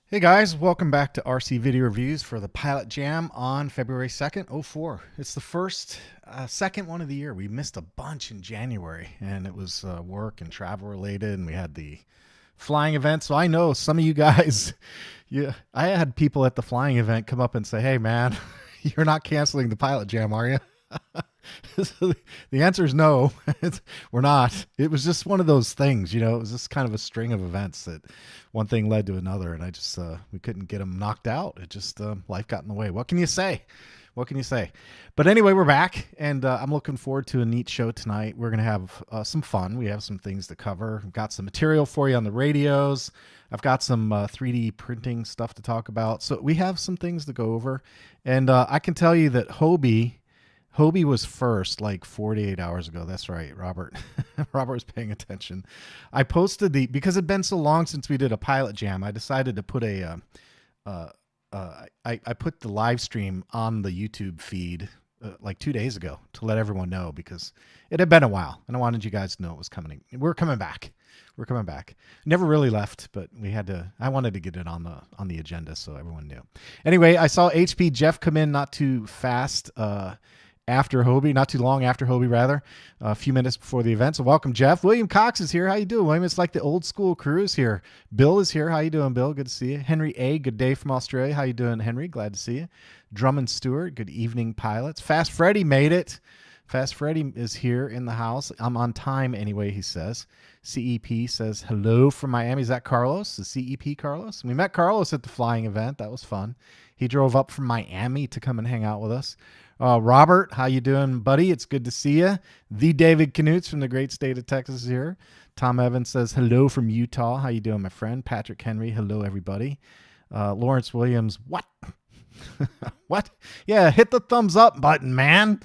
Hey guys, welcome back to RC Video Reviews for the Pilot Jam on February 2nd, '04. It's the second one of the year. We missed a bunch in January, and it was work and travel related, and we had the flying event. So I know some of you guys, I had people at the flying event come up and say, "Hey man, you're not canceling the Pilot Jam, are you?" So the answer is no. We're not. It was just one of those things, it was just kind of a string of events that one thing led to another, and I just we couldn't get them knocked out. It just life got in the way. What can you say? What can you say? But anyway, we're back, and I'm looking forward to a neat show tonight. We're going to have some fun. We have some things to cover. I've got some material for you on the radios. I've got some 3D printing stuff to talk about. So we have some things to go over, and I can tell you that Hobie was first like 48 hours ago. That's right, Robert. Robert was paying attention. I posted because it had been so long since we did a Pilot Jam, I decided to put I put the live stream on the YouTube feed like 2 days ago to let everyone know, because it had been a while and I wanted you guys to know it was coming. We're coming back. We're coming back. Never really left, but I wanted to get it on the agenda so everyone knew. Anyway, I saw HP Jeff come in not too fast, after Hobie, not too long after Hobie, rather, a few minutes before the event. So welcome, Jeff. William Cox is here. How you doing, William? It's like the old school crew is here. Bill is here. How you doing, Bill? Good to see you. Henry A., good day from Australia. How you doing, Henry? Glad to see you. Drummond Stewart, good evening, pilots. Fast Freddy made it. Fast Freddy is here in the house. I'm on time anyway, he says. CEP says hello from Miami. Is that Carlos? Is CEP Carlos? We met Carlos at the flying event. That was fun. He drove up from Miami to come and hang out with us. Robert, how you doing, buddy? It's good to see you. The David Knutz from the great state of Texas is here. Tom Evans says hello from Utah. How you doing, my friend? Patrick Henry, hello, everybody. Lawrence Williams, what? What? Yeah, hit the thumbs up button, man.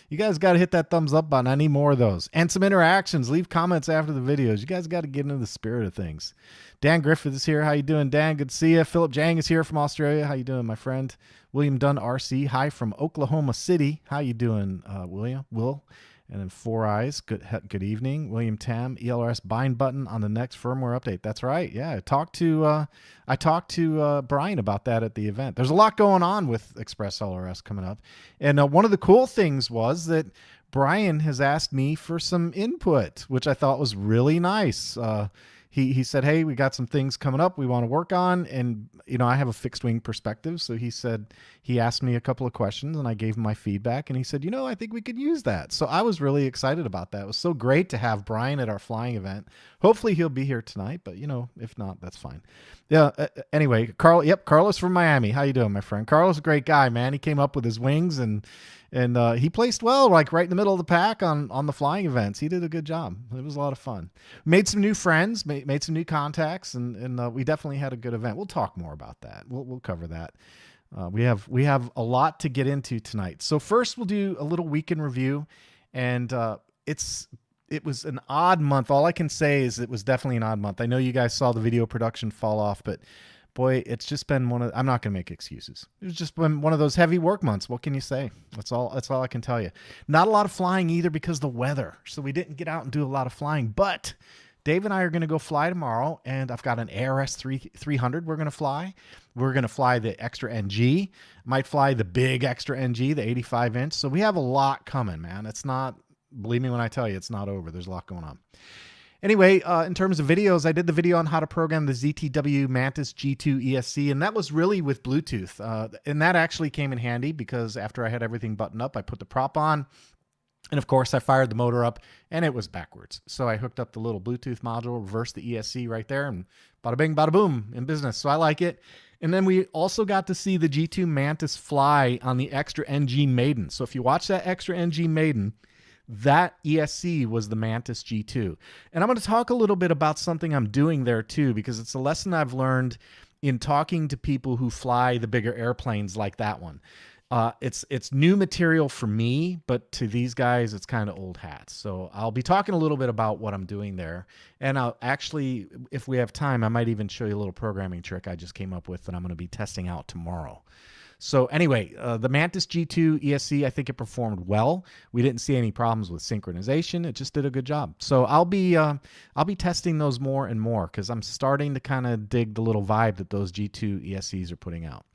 You guys got to hit that thumbs up button. I need more of those. And some interactions. Leave comments after the videos. You guys got to get into the spirit of things. Dan Griffith is here. How you doing, Dan? Good to see you. Philip Jang is here from Australia. How you doing, my friend? William Dunn RC. Hi from Oklahoma City. How you doing, William? Will? And then Four Eyes. Good evening. William Tam. ELRS bind button on the next firmware update. That's right. Yeah, I talked to Brian about that at the event. There's a lot going on with Express LRS coming up, and one of the cool things was that Brian has asked me for some input, which I thought was really nice. He said, "Hey, we got some things coming up we want to work on," and I have a fixed wing perspective, so he asked me a couple of questions, and I gave him my feedback, and he said, "I think we could use that." So I was really excited about that. It was so great to have Brian at our flying event. Hopefully he'll be here tonight, but if not, that's fine. Yeah. Anyway, Carlos from Miami. How you doing, my friend? Carlos is a great guy, man. He came up with his wings and he placed well, like right in the middle of the pack on the flying events. He did a good job. It was a lot of fun. Made some new friends, made some new contacts, and we definitely had a good event. We'll talk more about that. We'll cover that. We have a lot to get into tonight. So first we'll do a little weekend review, and it was an odd month. All I can say is it was definitely an odd month. I know you guys saw the video production fall off, but boy, it's just been I'm not going to make excuses. It's just been one of those heavy work months. What can you say? That's all I can tell you. Not a lot of flying either because of the weather. So we didn't get out and do a lot of flying, but Dave and I are going to go fly tomorrow, and I've got an ARS 300 we're going to fly. We're going to fly the extra NG. Might fly the big extra NG, the 85-inch. So we have a lot coming, man. It's not, believe me when I tell you, it's not over. There's a lot going on. Anyway, in terms of videos, I did the video on how to program the ZTW Mantis G2 ESC, and that was really with Bluetooth. And that actually came in handy because after I had everything buttoned up, I put the prop on. And of course, I fired the motor up, and it was backwards. So I hooked up the little Bluetooth module, reversed the ESC right there, and bada bing, bada boom, in business. So I like it. And then we also got to see the G2 Mantis fly on the Extra NG Maiden. So if you watch that Extra NG Maiden, that ESC was the Mantis G2. And I'm going to talk a little bit about something I'm doing there too, because it's a lesson I've learned in talking to people who fly the bigger airplanes like that one. It's new material for me, but to these guys, it's kind of old hats. So I'll be talking a little bit about what I'm doing there. And I'll actually, if we have time, I might even show you a little programming trick I just came up with that I'm going to be testing out tomorrow. So anyway, the Mantis G2 ESC, I think it performed well. We didn't see any problems with synchronization. It just did a good job. So I'll be testing those more and more because I'm starting to kind of dig the little vibe that those G2 ESCs are putting out.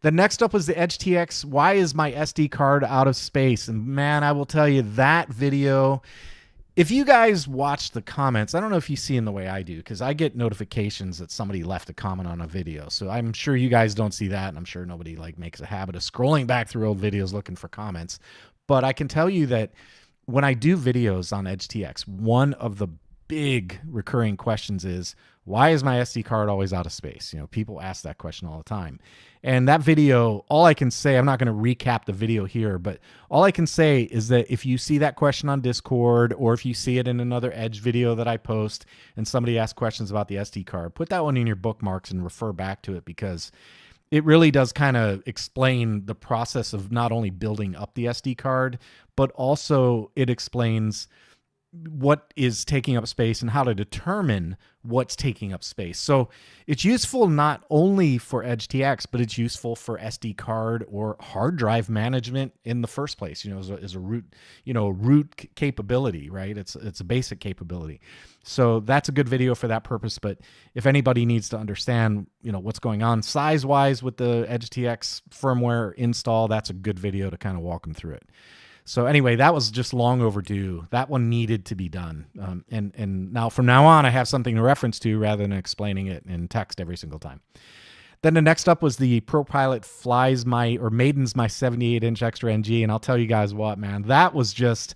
The next up was the EdgeTX. Why is my SD card out of space? And man, I will tell you that video. If you guys watch the comments, I don't know if you see in the way I do, because I get notifications that somebody left a comment on a video. So I'm sure you guys don't see that, and I'm sure nobody like makes a habit of scrolling back through old videos looking for comments. But I can tell you that when I do videos on EdgeTX, one of the big recurring questions is, why is my SD card always out of space? You know, people ask that question all the time. And that video, all I can say, I'm not going to recap the video here, but all I can say is that if you see that question on Discord, or if you see it in another Edge video that I post and somebody asks questions about the SD card, put that one in your bookmarks and refer back to it, because it really does kind of explain the process of not only building up the SD card, but also it explains what is taking up space and how to determine what's taking up space. So it's useful not only for EdgeTX, but it's useful for SD card or hard drive management in the first place, you know, as a root, you know, root capability, right? It's a basic capability. So that's a good video for that purpose. But if anybody needs to understand, you know, what's going on size wise with the EdgeTX firmware install, that's a good video to kind of walk them through it. So anyway, that was just long overdue. That one needed to be done. And now from now on, I have something to reference to rather than explaining it in text every single time. Then the next up was the ProPilot maidens my 78-inch extra NG. And I'll tell you guys what, man, that was just,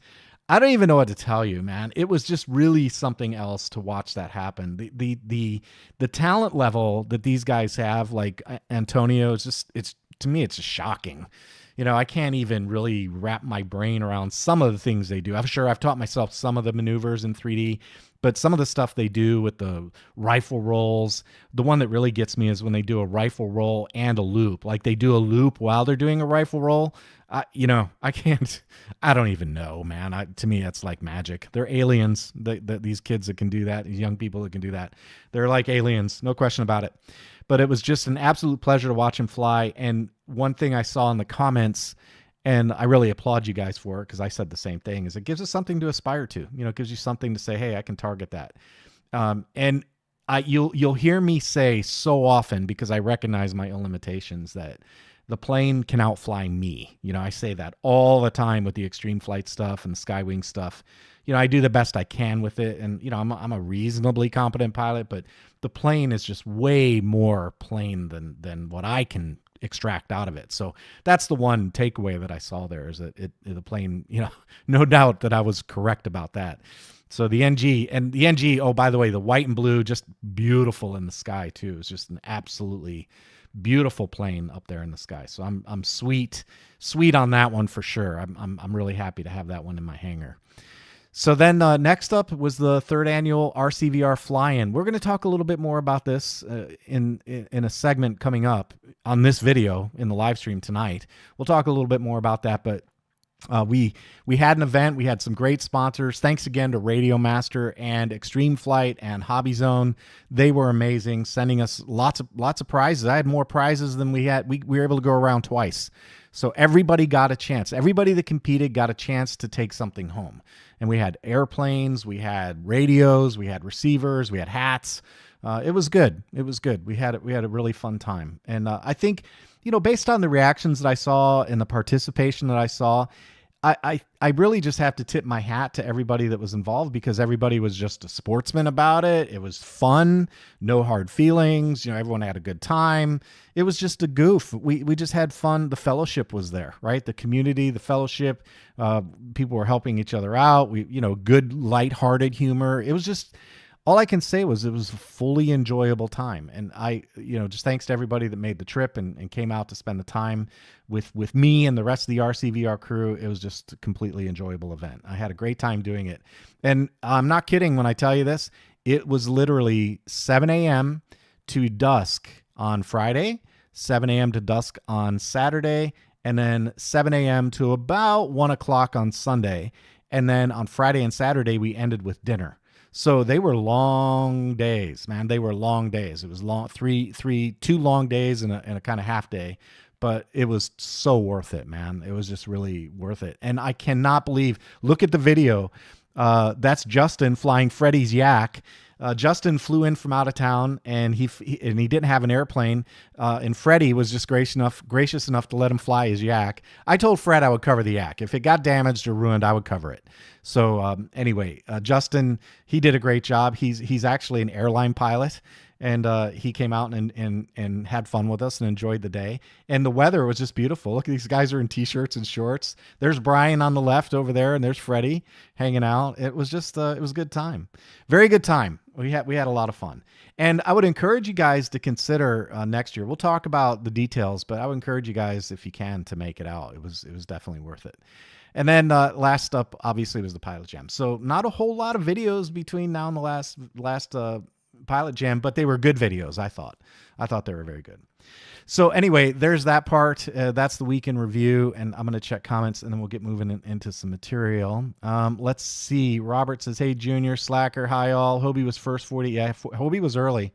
I don't even know what to tell you, man. It was just really something else to watch that happen. The talent level that these guys have, like Antonio, to me, it's just shocking. You know, I can't even really wrap my brain around some of the things they do. I'm sure I've taught myself some of the maneuvers in 3D, but some of the stuff they do with the rifle rolls, the one that really gets me is when they do a rifle roll and a loop. Like they do a loop while they're doing a rifle roll. You know, I don't even know, man. To me, that's like magic. They're aliens, these kids that can do that, these young people that can do that. They're like aliens, no question about it. But it was just an absolute pleasure to watch him fly. And one thing I saw in the comments, and I really applaud you guys for it because I said the same thing, is it gives us something to aspire to. You know, it gives you something to say, hey, I can target that. And you'll hear me say so often, because I recognize my own limitations, that the plane can outfly me. You know, I say that all the time with the extreme flight stuff and the Skywing stuff. You know, I do the best I can with it, and you know, I'm a reasonably competent pilot, but the plane is just way more plane than what I can extract out of it. So that's the one takeaway that I saw there, is that the plane, you know, no doubt that I was correct about that. So the NG, oh, by the way, the white and blue, just beautiful in the sky too. It's just an absolutely beautiful plane up there in the sky. So I'm sweet on that one for sure. I'm really happy to have that one in my hangar. So then next up was the third annual RCVR fly-in. We're going to talk a little bit more about this in a segment coming up on this video in the live stream tonight. We'll talk a little bit more about that, but we had an event. We had some great sponsors. Thanks again to Radio Master and Extreme Flight and Hobby Zone. They were amazing, sending us lots of prizes. I had more prizes than we had. We were able to go around twice. So everybody got a chance. Everybody that competed got a chance to take something home. And we had airplanes, we had radios, we had receivers, we had hats. It was good. It was good. We had a really fun time. And I think, you know, based on the reactions that I saw and the participation that I saw, I really just have to tip my hat to everybody that was involved, because everybody was just a sportsman about it. It was fun, no hard feelings. You know, everyone had a good time. It was just a goof. We just had fun. The fellowship was there, right? The community, the fellowship, people were helping each other out. Good lighthearted humor. It was just, all I can say was it was a fully enjoyable time. And just thanks to everybody that made the trip and came out to spend the time with me and the rest of the RCVR crew. It was just a completely enjoyable event. I had a great time doing it. And I'm not kidding when I tell you this. It was literally 7 a.m. to dusk on Friday, 7 a.m. to dusk on Saturday, and then 7 a.m. to about 1 o'clock on Sunday. And then on Friday and Saturday, we ended with dinner. So they were long days, man. They were long days. It was long, two long days and a kind of half day. but it was so worth it, man. It was just really worth it. And I cannot believe, look at the video. That's Justin flying Freddie's Yak. Justin flew in from out of town, and he didn't have an airplane. And Freddie was just gracious enough to let him fly his Yak. I told Fred I would cover the Yak. If it got damaged or ruined, I would cover it. So anyway, Justin, he did a great job. He's actually an airline pilot. And he came out and had fun with us and enjoyed the day. And the weather was just beautiful. Look, these guys are in T-shirts and shorts. There's Brian on the left over there, and there's Freddie hanging out. It was just it was a good time. Very good time. We had a lot of fun. And I would encourage you guys to consider next year. We'll talk about the details, but I would encourage you guys, if you can, to make it out. It was definitely worth it. And then last up, obviously, was the PilotJam. So not a whole lot of videos between now and the last PilotJam, but they were good videos. I thought they were very good. So anyway, there's that part. That's the week in review, and I'm going to check comments, and then we'll get moving into some material. Let's see. Robert says, "Hey, Junior Slacker, hi all. Hobie was first 40. Yeah, Hobie was early."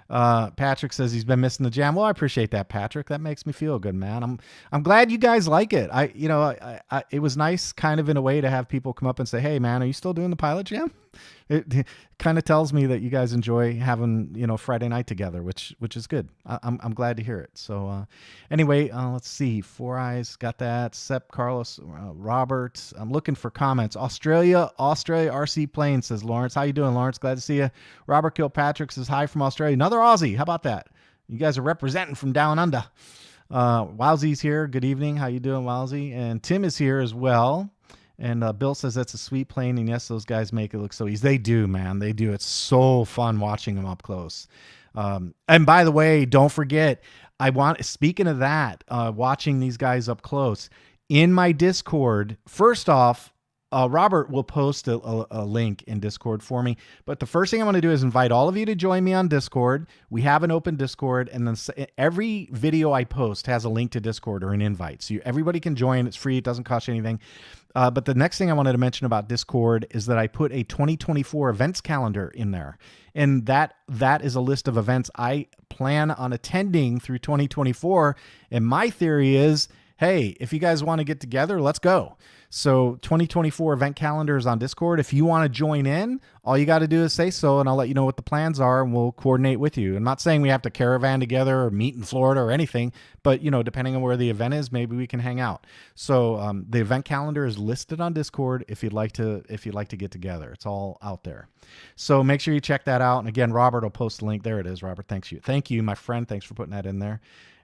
Patrick says he's been missing the jam. Well, I appreciate that, Patrick. That makes me feel good, man. I'm glad you guys like it. It was nice, kind of in a way, to have people come up and say, "Hey, man, are you still doing the PilotJam?" It kind of tells me that you guys enjoy having, Friday night together, which is good. I'm glad to hear it. So anyway, let's see. Four Eyes got that. Sep, Carlos, Robert. I'm looking for comments. Australia, RC Plane says Lawrence. How you doing, Lawrence? Glad to see you. Robert Kilpatrick says hi from Australia. Another Aussie. How about that? You guys are representing from down under. Wowsy's here. Good evening. How you doing, Wowsy? And Tim is here as well. And Bill says that's a sweet plane, and yes, those guys make it look so easy. They do, man. They do. It's so fun watching them up close. And by the way, don't forget, speaking of that, watching these guys up close, in my Discord, first off, Robert will post a link in Discord for me. But the first thing I want to do is invite all of you to join me on Discord. We have an open Discord, and then every video I post has a link to Discord or an invite. So everybody can join. It's free. It doesn't cost you anything. But the next thing I wanted to mention about Discord is that I put a 2024 events calendar in there. And that is a list of events I plan on attending through 2024. And my theory is, hey, if you guys want to get together, let's go. So 2024 event calendar is on Discord. If you want to join in, all you got to do is say so, and I'll let you know what the plans are, and we'll coordinate with you. I'm not saying we have to caravan together or meet in Florida or anything, but depending on where the event is, maybe we can hang out. So the event calendar is listed on Discord if you'd like to get together. It's all out there. So make sure you check that out. And again, Robert will post the link. There it is, Robert. Thank you, my friend. Thanks for putting that in there.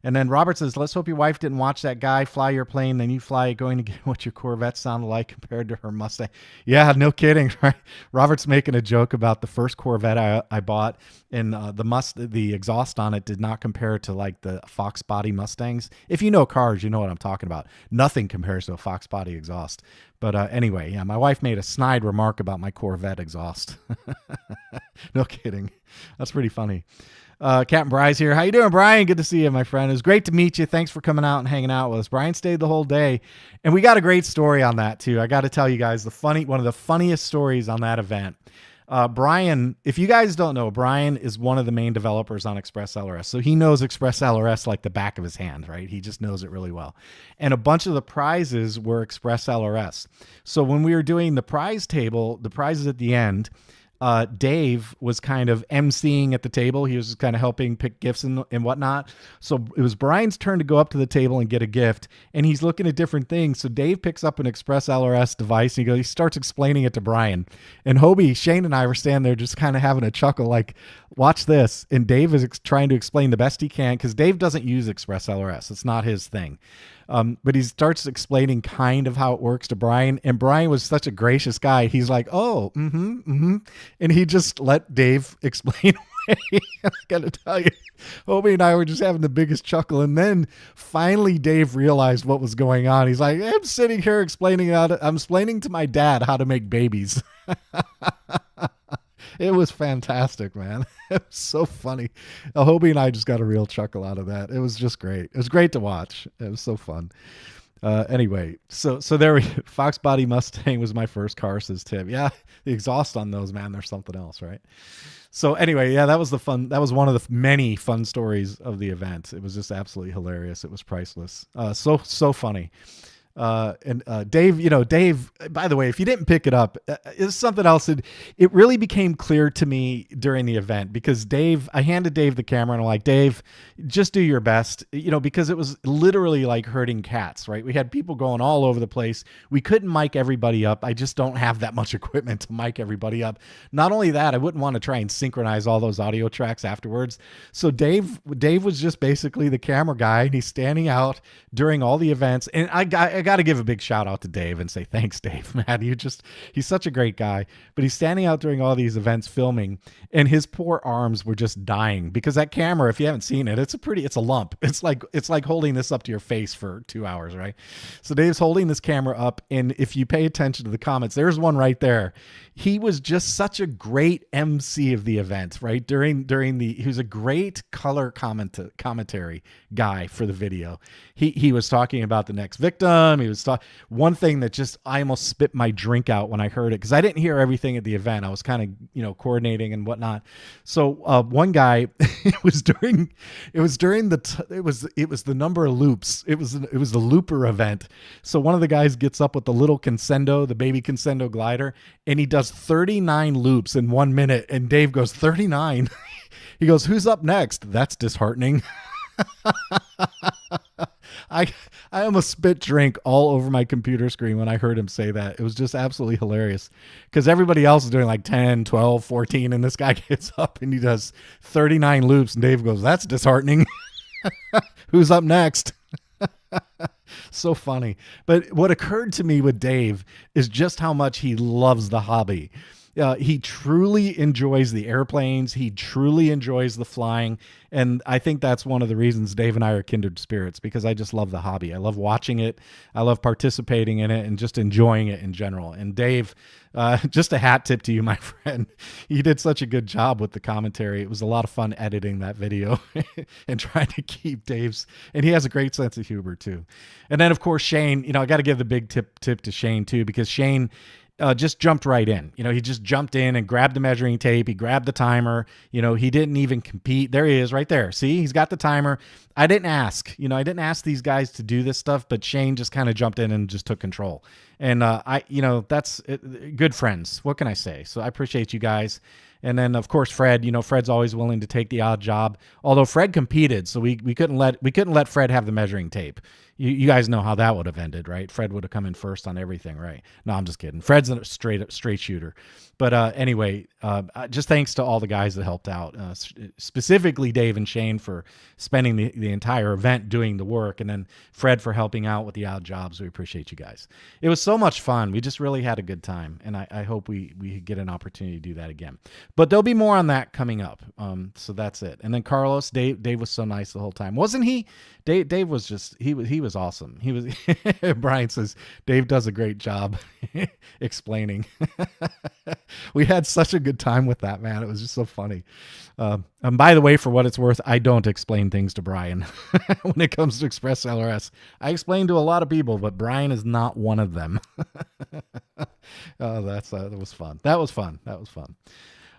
And then Robert says, let's hope your wife didn't watch that guy fly your plane, then you fly it, going to get what your Corvette sounded like compared to her Mustang. Yeah, no kidding, right? Robert's making a joke about the first Corvette I bought, and the exhaust on it did not compare to like the Fox body Mustangs. If you know cars, you know what I'm talking about. Nothing compares to a Fox body exhaust. But anyway, yeah, my wife made a snide remark about my Corvette exhaust. No kidding. That's pretty funny. Captain Bry's here. How you doing, Brian? Good to see you, my friend. It was great to meet you. Thanks for coming out and hanging out with us. Brian stayed the whole day, and we got a great story on that too. I got to tell you guys one of the funniest stories on that event. Brian, if you guys don't know, Brian is one of the main developers on Express LRS. So he knows Express LRS like the back of his hand, right? He just knows it really well. And a bunch of the prizes were Express LRS. So when we were doing the prize table, the prizes at the end, Dave was kind of emceeing at the table. He was kind of helping pick gifts and whatnot. So it was Brian's turn to go up to the table and get a gift, and he's looking at different things. So Dave picks up an Express LRS device, and he starts explaining it to Brian. And Hobie, Shane, and I were standing there just kind of having a chuckle, like, watch this. And Dave is trying to explain the best he can, because Dave doesn't use Express LRS. It's not his thing. But he starts explaining kind of how it works to Brian, and Brian was such a gracious guy. He's like, oh, and he just let Dave explain away. I gotta tell you, Hobie and I were just having the biggest chuckle, and then finally Dave realized what was going on. He's like, I'm sitting here I'm explaining to my dad how to make babies. It was fantastic, man. It was so funny. Hobie and I just got a real chuckle out of that. It was just great. It was great to watch. It was so fun. Anyway, so there we Fox Body Mustang was my first car, says Tim. Yeah, the exhaust on those, man, they're something else, right? So anyway, yeah, that was the fun. That was one of the many fun stories of the event. It was just absolutely hilarious. It was priceless. So funny. Dave, Dave, by the way, if you didn't pick it up, it's something else. It really became clear to me during the event because I handed Dave the camera and I'm like, Dave, just do your best, because it was literally like herding cats, right? We had people going all over the place. We couldn't mic everybody up. I just don't have that much equipment to mic everybody up. Not only that, I wouldn't want to try and synchronize all those audio tracks afterwards. So Dave was just basically the camera guy, and he's standing out during all the events. And I got to give a big shout out to Dave and say, thanks, Dave, man. He's such a great guy, but he's standing out during all these events filming, and his poor arms were just dying because that camera, if you haven't seen it, it's a lump. It's like holding this up to your face for 2 hours, right? So Dave's holding this camera up, and if you pay attention to the comments, there's one right there. He was just such a great MC of the event, right? He was a great color commentary guy for the video. He was talking about the next victim. He was one thing that just, I almost spit my drink out when I heard it because I didn't hear everything at the event. I was kind of, coordinating and whatnot. So one guy, it was the number of loops. It was the looper event. So one of the guys gets up with the little Consendo, the baby Consendo glider, and he does 39 loops in 1 minute. And Dave goes, 39? He goes, who's up next? That's disheartening. I almost spit drink all over my computer screen when I heard him say that. It was just absolutely hilarious because everybody else is doing like 10, 12, 14, and this guy gets up and he does 39 loops, and Dave goes, that's disheartening. Who's up next? So funny. But what occurred to me with Dave is just how much he loves the hobby. He truly enjoys the airplanes. He truly enjoys the flying. And I think that's one of the reasons Dave and I are kindred spirits, because I just love the hobby. I love watching it. I love participating in it and just enjoying it in general. And Dave, just a hat tip to you, my friend. You did such a good job with the commentary. It was a lot of fun editing that video and trying to keep Dave's, and he has a great sense of humor too. And then of course, Shane, I got to give the big tip to Shane too, because Shane, just jumped right in. He just jumped in and grabbed the measuring tape. He grabbed the timer. He didn't even compete. There he is right there. See, he's got the timer. I didn't ask. I didn't ask these guys to do this stuff, but Shane just kind of jumped in and just took control. And that's good friends. What can I say? So I appreciate you guys. And then of course Fred, Fred's always willing to take the odd job. Although Fred competed, so we couldn't let Fred have the measuring tape. You guys know how that would have ended, right? Fred would have come in first on everything, right? No, I'm just kidding. Fred's a straight shooter. But anyway, just thanks to all the guys that helped out, specifically Dave and Shane for spending the entire event doing the work, and then Fred for helping out with the odd jobs. We appreciate you guys. It was so much fun. We just really had a good time, and I hope we get an opportunity to do that again. But there'll be more on that coming up. So that's it. And then Carlos, Dave was so nice the whole time, wasn't he? Dave was just he was awesome. He was. Brian says Dave does a great job explaining. We had such a good time with that, man. It was just so funny. And by the way, for what it's worth, I don't explain things to Brian when it comes to Express LRS. I explain to a lot of people, but Brian is not one of them. That was fun. That was fun.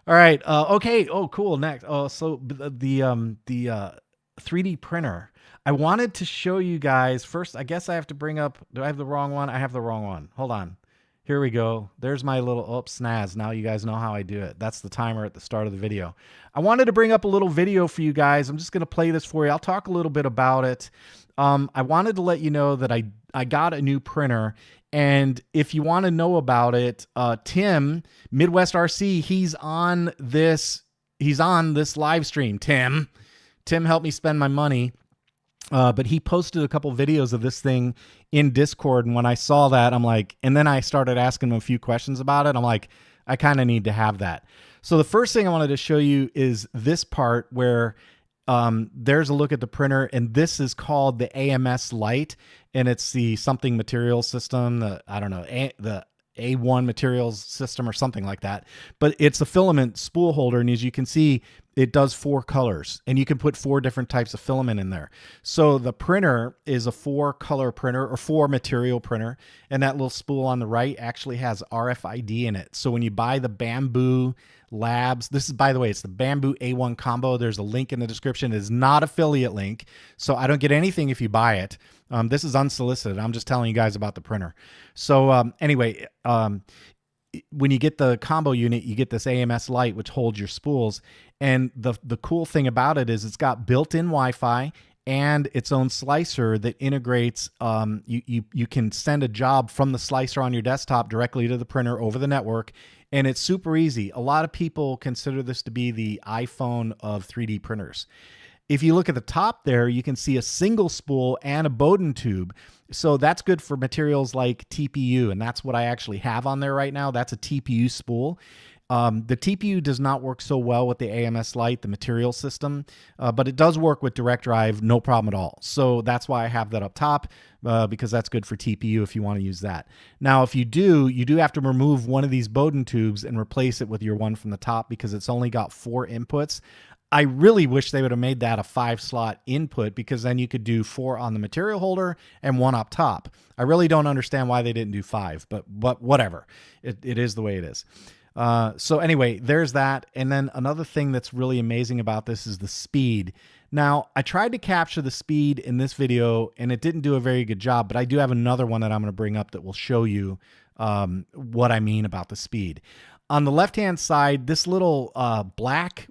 All right. Okay. Oh, cool. Next. Oh, so the 3D printer. I wanted to show you guys first. I guess I have to bring up. Do I have the wrong one? I have the wrong one. Hold on. Here we go. There's my little snaz. Now you guys know how I do it. That's the timer at the start of the video. I wanted to bring up a little video for you guys. I'm just going to play this for you. I'll talk a little bit about it. I wanted to let you know that I got a new printer. And if you want to know about it, Tim, Midwest RC, he's on this live stream. Tim helped me spend my money. But he posted a couple videos of this thing in Discord. And when I saw that, I'm like, and then I started asking him a few questions about it. I'm like, I kind of need to have that. So the first thing I wanted to show you is this part where there's a look at the printer, and this is called the AMS Lite, and it's the something materials system, the A1 materials system or something like that. But it's a filament spool holder, and as you can see, it does 4 colors, and you can put 4 different types of filament in there. So the printer is a 4-color printer or 4 material printer, and that little spool on the right actually has RFID in it. So when you buy the Bamboo Labs, this is, by the way, it's the Bamboo A1 combo. There's a link in the description. It is not affiliate link, so I don't get anything if you buy it. This is unsolicited. I'm just telling you guys about the printer. So anyway, when you get the combo unit, you get this AMS light, which holds your spools. And the cool thing about it is it's got built-in Wi-Fi and its own slicer that integrates. You can send a job from the slicer on your desktop directly to the printer over the network, and it's super easy. A lot of people consider this to be the iPhone of 3D printers. If you look at the top there, you can see a single spool and a Bowden tube. So that's good for materials like TPU, and that's what I actually have on there right now. That's a TPU spool. The TPU does not work so well with the AMS light, the material system, but it does work with direct drive, no problem at all. So that's why I have that up top, because that's good for TPU if you want to use that. Now, if you do have to remove one of these Bowden tubes and replace it with your one from the top because it's only got 4 inputs. I really wish they would have made that a 5-slot input, because then you could do 4 on the material holder and 1 up top. I really don't understand why they didn't do 5, but whatever. It is the way it is. So anyway, there's that. And then another thing that's really amazing about this is the speed. Now, I tried to capture the speed in this video and it didn't do a very good job, but I do have another one that I'm going to bring up that will show you what I mean about the speed. On the left-hand side, this little black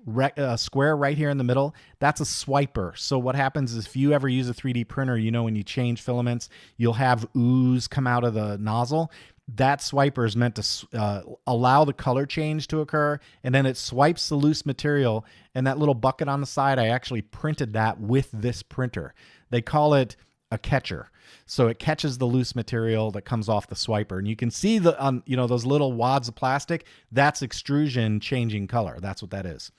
square right here in the middle, that's a swiper. So what happens is if you ever use a 3D printer, you know when you change filaments, you'll have ooze come out of the nozzle. That swiper is meant to allow the color change to occur, and then it swipes the loose material. And that little bucket on the side, I actually printed that with this printer. They call it a catcher. So it catches the loose material that comes off the swiper, and you can see the those little wads of plastic. That's extrusion changing color. That's what that is.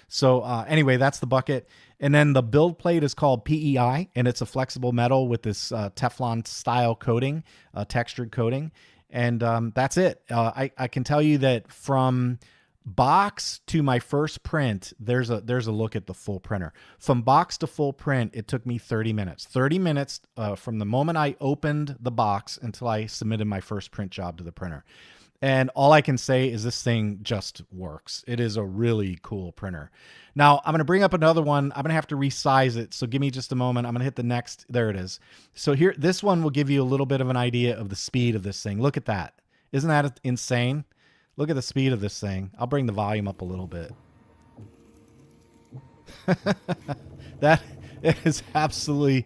So anyway, that's the bucket. And then the build plate is called PEI, and it's a flexible metal with this Teflon style coating, textured coating. And that's it. I can tell you that from box to my first print, there's a look at the full printer. From box to full print, it took me 30 minutes. 30 minutes from the moment I opened the box until I submitted my first print job to the printer. And all I can say is this thing just works. It is a really cool printer. Now, I'm going to bring up another one. I'm going to have to resize it, so give me just a moment. I'm going to hit the next. There it is. So here, this one will give you a little bit of an idea of the speed of this thing. Look at that. Isn't that insane? Look at the speed of this thing. I'll bring the volume up a little bit. That is absolutely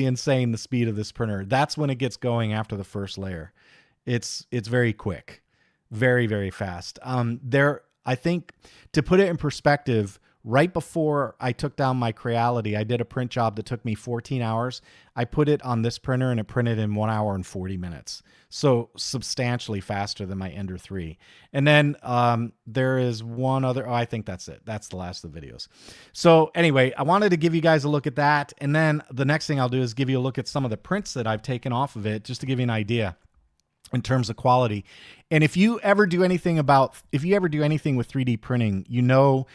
insane, the speed of this printer. That's when it gets going after the first layer. It's very quick, very, very fast. I think, to put it in perspective, right before I took down my Creality, I did a print job that took me 14 hours. I put it on this printer and it printed in 1 hour and 40 minutes. So substantially faster than my Ender 3. And then there is one other, I think that's it. That's the last of the videos. So anyway, I wanted to give you guys a look at that. And then the next thing I'll do is give you a look at some of the prints that I've taken off of it, just to give you an idea in terms of quality. And if you ever do anything with 3D printing, you know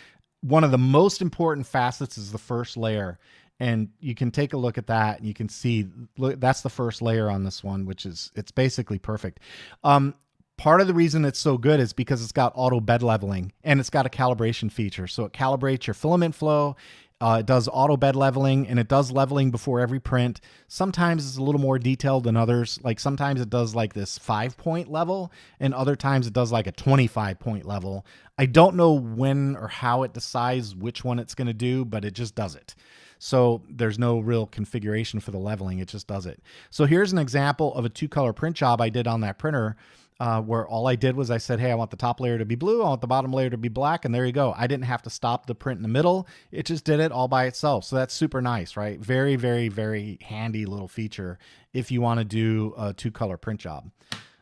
one of the most important facets is the first layer. And you can take a look at that and you can see, look, that's the first layer on this one, it's basically perfect. Part of the reason it's so good is because it's got auto bed leveling and it's got a calibration feature. So it calibrates your filament flow. It does auto bed leveling, and it does leveling before every print. Sometimes it's a little more detailed than others. Like sometimes it does like this 5-point level, and other times it does like a 25-point level. I don't know when or how it decides which one it's going to do, but it just does it. So there's no real configuration for the leveling. It just does it. So here's an example of a 2-color print job I did on that printer. Where all I did was I said, hey, I want the top layer to be blue, I want the bottom layer to be black, and there you go. I didn't have to stop the print in the middle. It just did it all by itself. So that's super nice, right? Very, very, very handy little feature if you want to do a 2-color print job.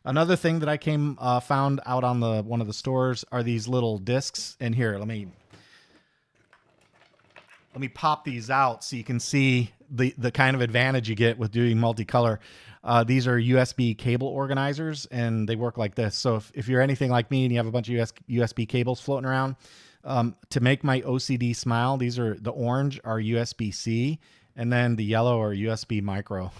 Another thing that I found out on one of the stores are these little discs. And here, let me pop these out so you can see the kind of advantage you get with doing multicolor. These are USB cable organizers, and they work like this. So if you're anything like me and you have a bunch of USB cables floating around, To make my OCD smile, these are the orange are USB-C, and then the yellow are USB micro,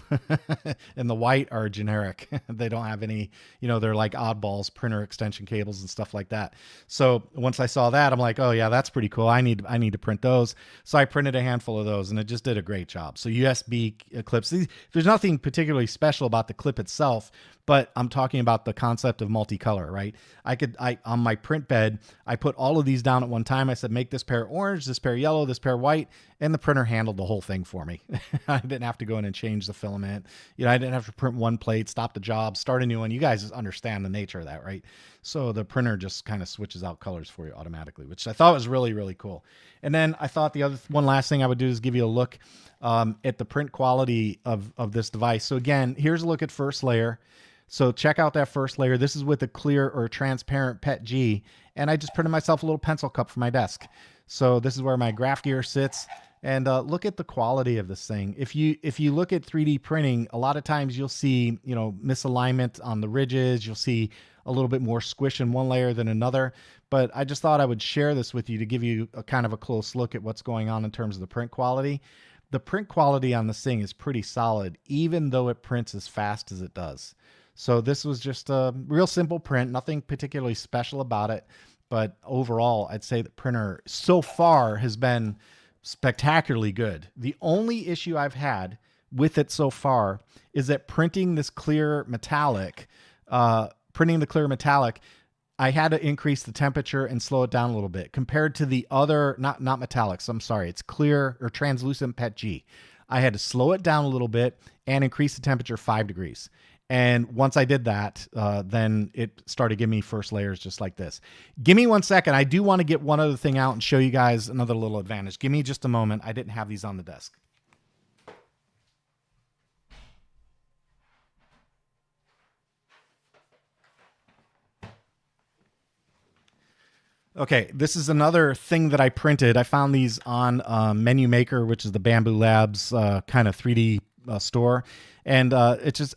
and the white are generic. They don't have any, they're like oddballs, printer extension cables and stuff like that. So once I saw that, I'm like, oh yeah, that's pretty cool. I need to print those. So I printed a handful of those, and it just did a great job. So USB clips. There's nothing particularly special about the clip itself, but I'm talking about the concept of multicolor, right? I on my print bed, I put all of these down at one time. I said, make this pair orange, this pair yellow, this pair white, and the printer handled the whole thing for me. I didn't have to go in and change the filament. I didn't have to print one plate, stop the job, start a new one. You guys understand the nature of that, right? So the printer just kind of switches out colors for you automatically, which I thought was really, really cool. And then I thought the other one last thing I would do is give you a look at the print quality of this device. So again, here's a look at first layer. So check out that first layer. This is with a clear or transparent PETG, and I just printed myself a little pencil cup for my desk. So this is where my graph gear sits, and look at the quality of this thing. If you look at 3D printing, a lot of times you'll see misalignment on the ridges. You'll see a little bit more squish in one layer than another. But I just thought I would share this with you to give you a kind of a close look at what's going on in terms of the print quality. The print quality on this thing is pretty solid, even though it prints as fast as it does. So this was just a real simple print, nothing particularly special about it. But overall, I'd say the printer so far has been spectacularly good. The only issue I've had with it so far is that printing the clear metallic, I had to increase the temperature and slow it down a little bit compared to the other, not metallics, I'm sorry, it's clear or translucent PETG. I had to slow it down a little bit and increase the temperature 5 degrees. And once I did that, then it started giving me first layers just like this. Give me 1 second. I do want to get one other thing out and show you guys another little advantage. Give me just a moment. I didn't have these on the desk. Okay, this is another thing that I printed. I found these on Menu Maker, which is the Bamboo Labs kind of 3D store. And it's just,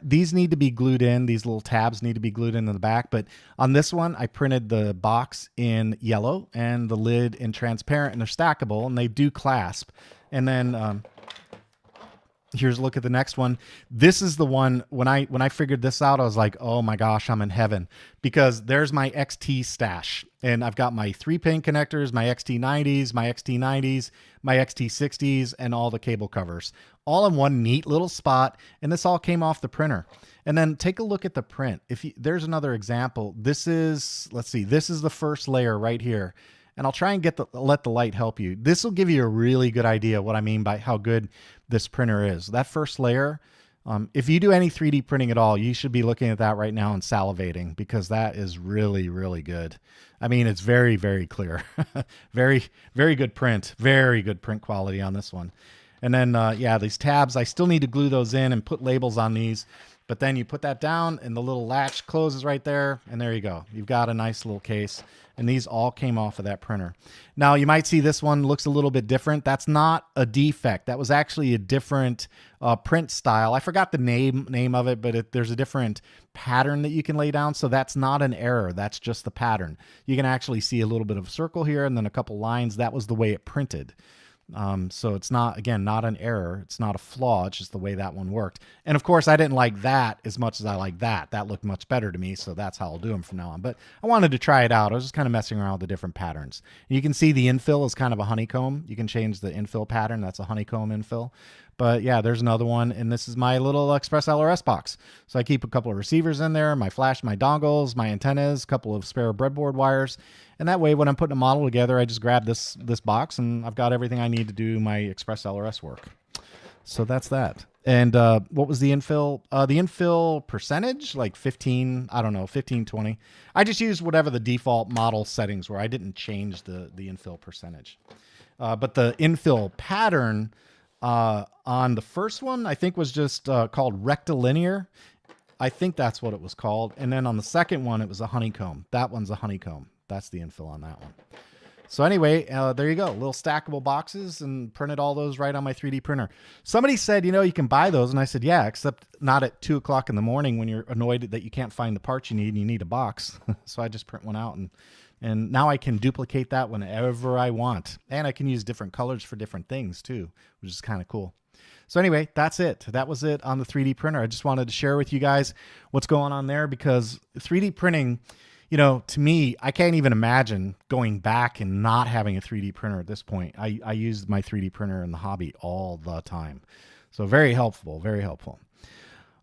these need to be glued in. These little tabs need to be glued in the back. But on this one, I printed the box in yellow and the lid in transparent, and they're stackable and they do clasp. And then here's a look at the next one. This is the one, when I figured this out, I was like, oh my gosh, I'm in heaven, because there's my XT stash. And I've got my 3-pin connectors, my XT90s, my XT90s, my XT60s, and all the cable covers, all in one neat little spot. And this all came off the printer. And then take a look at the print. There's another example. This is, let's see, this is the first layer right here. And I'll try and let the light help you. This will give you a really good idea what I mean by how good this printer is. That first layer, if you do any 3D printing at all, you should be looking at that right now and salivating, because that is really, really good. I mean, it's very, very clear. Very, very good print. Very good print quality on this one. And then, yeah, these tabs, I still need to glue those in and put labels on these. But then you put that down and the little latch closes right there, and there you go. You've got a nice little case, and these all came off of that printer. Now, you might see this one looks a little bit different. That's not a defect. That was actually a different print style. I forgot the name of it, but there's a different pattern that you can lay down, so that's not an error. That's just the pattern. You can actually see a little bit of a circle here and then a couple lines. That was the way it printed. So it's not, again, not an error. It's not a flaw. It's just the way that one worked. And of course, I didn't like that as much as I like that. That looked much better to me. So that's how I'll do them from now on. But I wanted to try it out. I was just kind of messing around with the different patterns. And you can see the infill is kind of a honeycomb. You can change the infill pattern. That's a honeycomb infill. But yeah, there's another one. And this is my little Express LRS box. So I keep a couple of receivers in there, my flash, my dongles, my antennas, a couple of spare breadboard wires. And that way, when I'm putting a model together, I just grab this box and I've got everything I need to do my Express LRS work. So that's that. And what was the infill? The infill percentage, like 15, I don't know, 15, 20. I just used whatever the default model settings were. I didn't change the infill percentage. But the infill pattern on the first one, I think was just called rectilinear. I think that's what it was called. And then on the second one, it was a honeycomb. That one's a honeycomb. That's the infill on that one. So anyway, there you go. Little stackable boxes, and printed all those right on my 3D printer. Somebody said, you can buy those. And I said, yeah, except not at 2 o'clock in the morning when you're annoyed that you can't find the parts you need and you need a box. So I just print one out and And now I can duplicate that whenever I want. And I can use different colors for different things too, which is kind of cool. So anyway, that's it. That was it on the 3D printer. I just wanted to share with you guys what's going on there, because 3D printing, you know, to me, I can't even imagine going back and not having a 3D printer at this point. I use my 3D printer in the hobby all the time. So very helpful, very helpful.